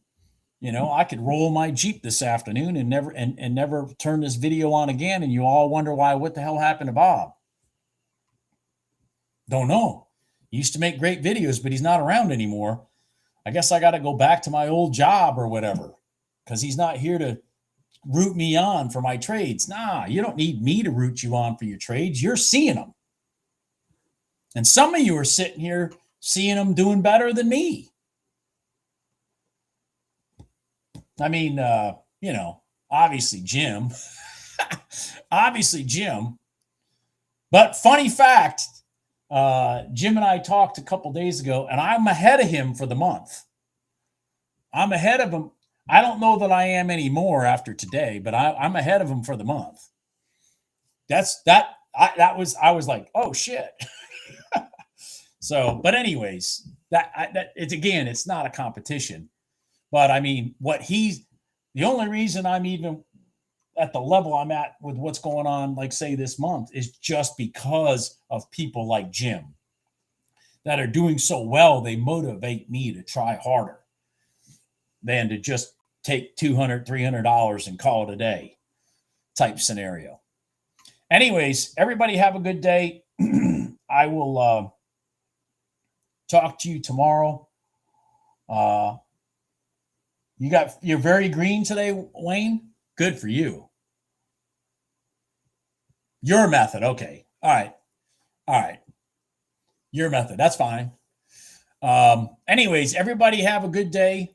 roll my Jeep this afternoon and never turn this video on again, and you all wonder what the hell happened to Bob. Don't know. He used to make great videos, but he's not around anymore. I guess I got to go back to my old job or whatever, because he's not here to root me on for my trades. Nah, you don't need me to root you on for your trades. You're seeing them. And some of you are sitting here seeing them doing better than me. I mean, obviously Jim. But funny fact, Jim and I talked a couple days ago, and I'm ahead of him for the month. I'm ahead of him. I don't know that I am anymore after today, but I'm ahead of him for the month. I was like, oh shit. So, but anyways, it's not a competition. But I mean, the only reason I'm even at the level I'm at with what's going on, like say this month, is just because of people like Jim that are doing so well. They motivate me to try harder than to just take $200, $300 and call it a day type scenario. Anyways, everybody have a good day. I will talk to you tomorrow. You're very green today, Wayne. Good for you. Your method. Okay. All right. Your method. That's fine. Anyways, everybody have a good day.